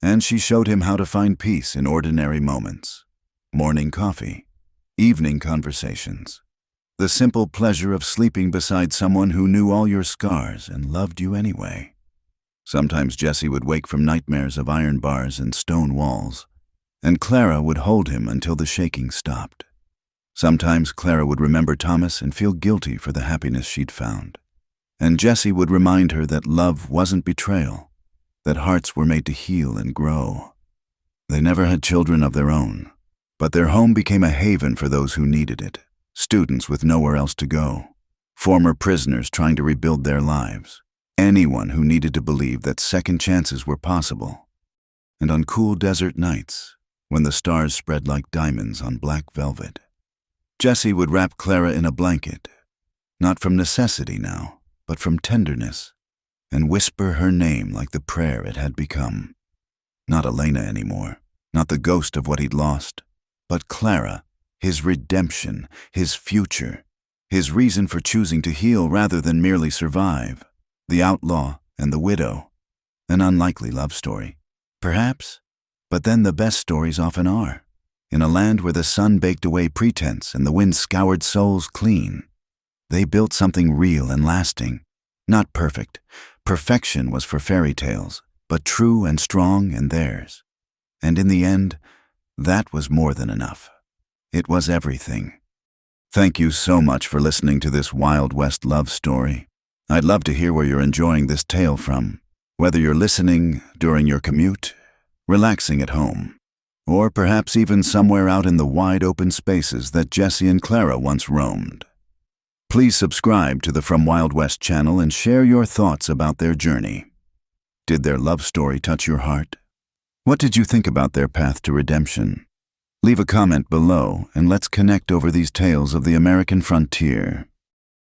and she showed him how to find peace in ordinary moments. Morning coffee, evening conversations, The simple pleasure of sleeping beside someone who knew all your scars and loved you anyway. Sometimes Jesse would wake from nightmares of iron bars and stone walls, and Clara would hold him until the shaking stopped. Sometimes Clara would remember Thomas and feel guilty for the happiness she'd found. And Jesse would remind her that love wasn't betrayal, that hearts were made to heal and grow. They never had children of their own, but their home became a haven for those who needed it, students with nowhere else to go, former prisoners trying to rebuild their lives, anyone who needed to believe that second chances were possible. And on cool desert nights, when the stars spread like diamonds on black velvet, Jesse would wrap Clara in a blanket, not from necessity now, but from tenderness, and whisper her name like the prayer it had become. Not Elena anymore, not the ghost of what he'd lost, but Clara, his redemption, his future, his reason for choosing to heal rather than merely survive. The outlaw and the widow. An unlikely love story, perhaps, but then the best stories often are. In a land where the sun baked away pretense and the wind scoured souls clean, they built something real and lasting. Not perfect. Perfection was for fairy tales, but true and strong and theirs. And in the end, that was more than enough. It was everything. Thank you so much for listening to this Wild West love story. I'd love to hear where you're enjoying this tale from, whether you're listening during your commute, relaxing at home, or perhaps even somewhere out in the wide open spaces that Jesse and Clara once roamed. Please subscribe to the From Wild West channel and share your thoughts about their journey. Did their love story touch your heart? What did you think about their path to redemption? Leave a comment below and let's connect over these tales of the American frontier.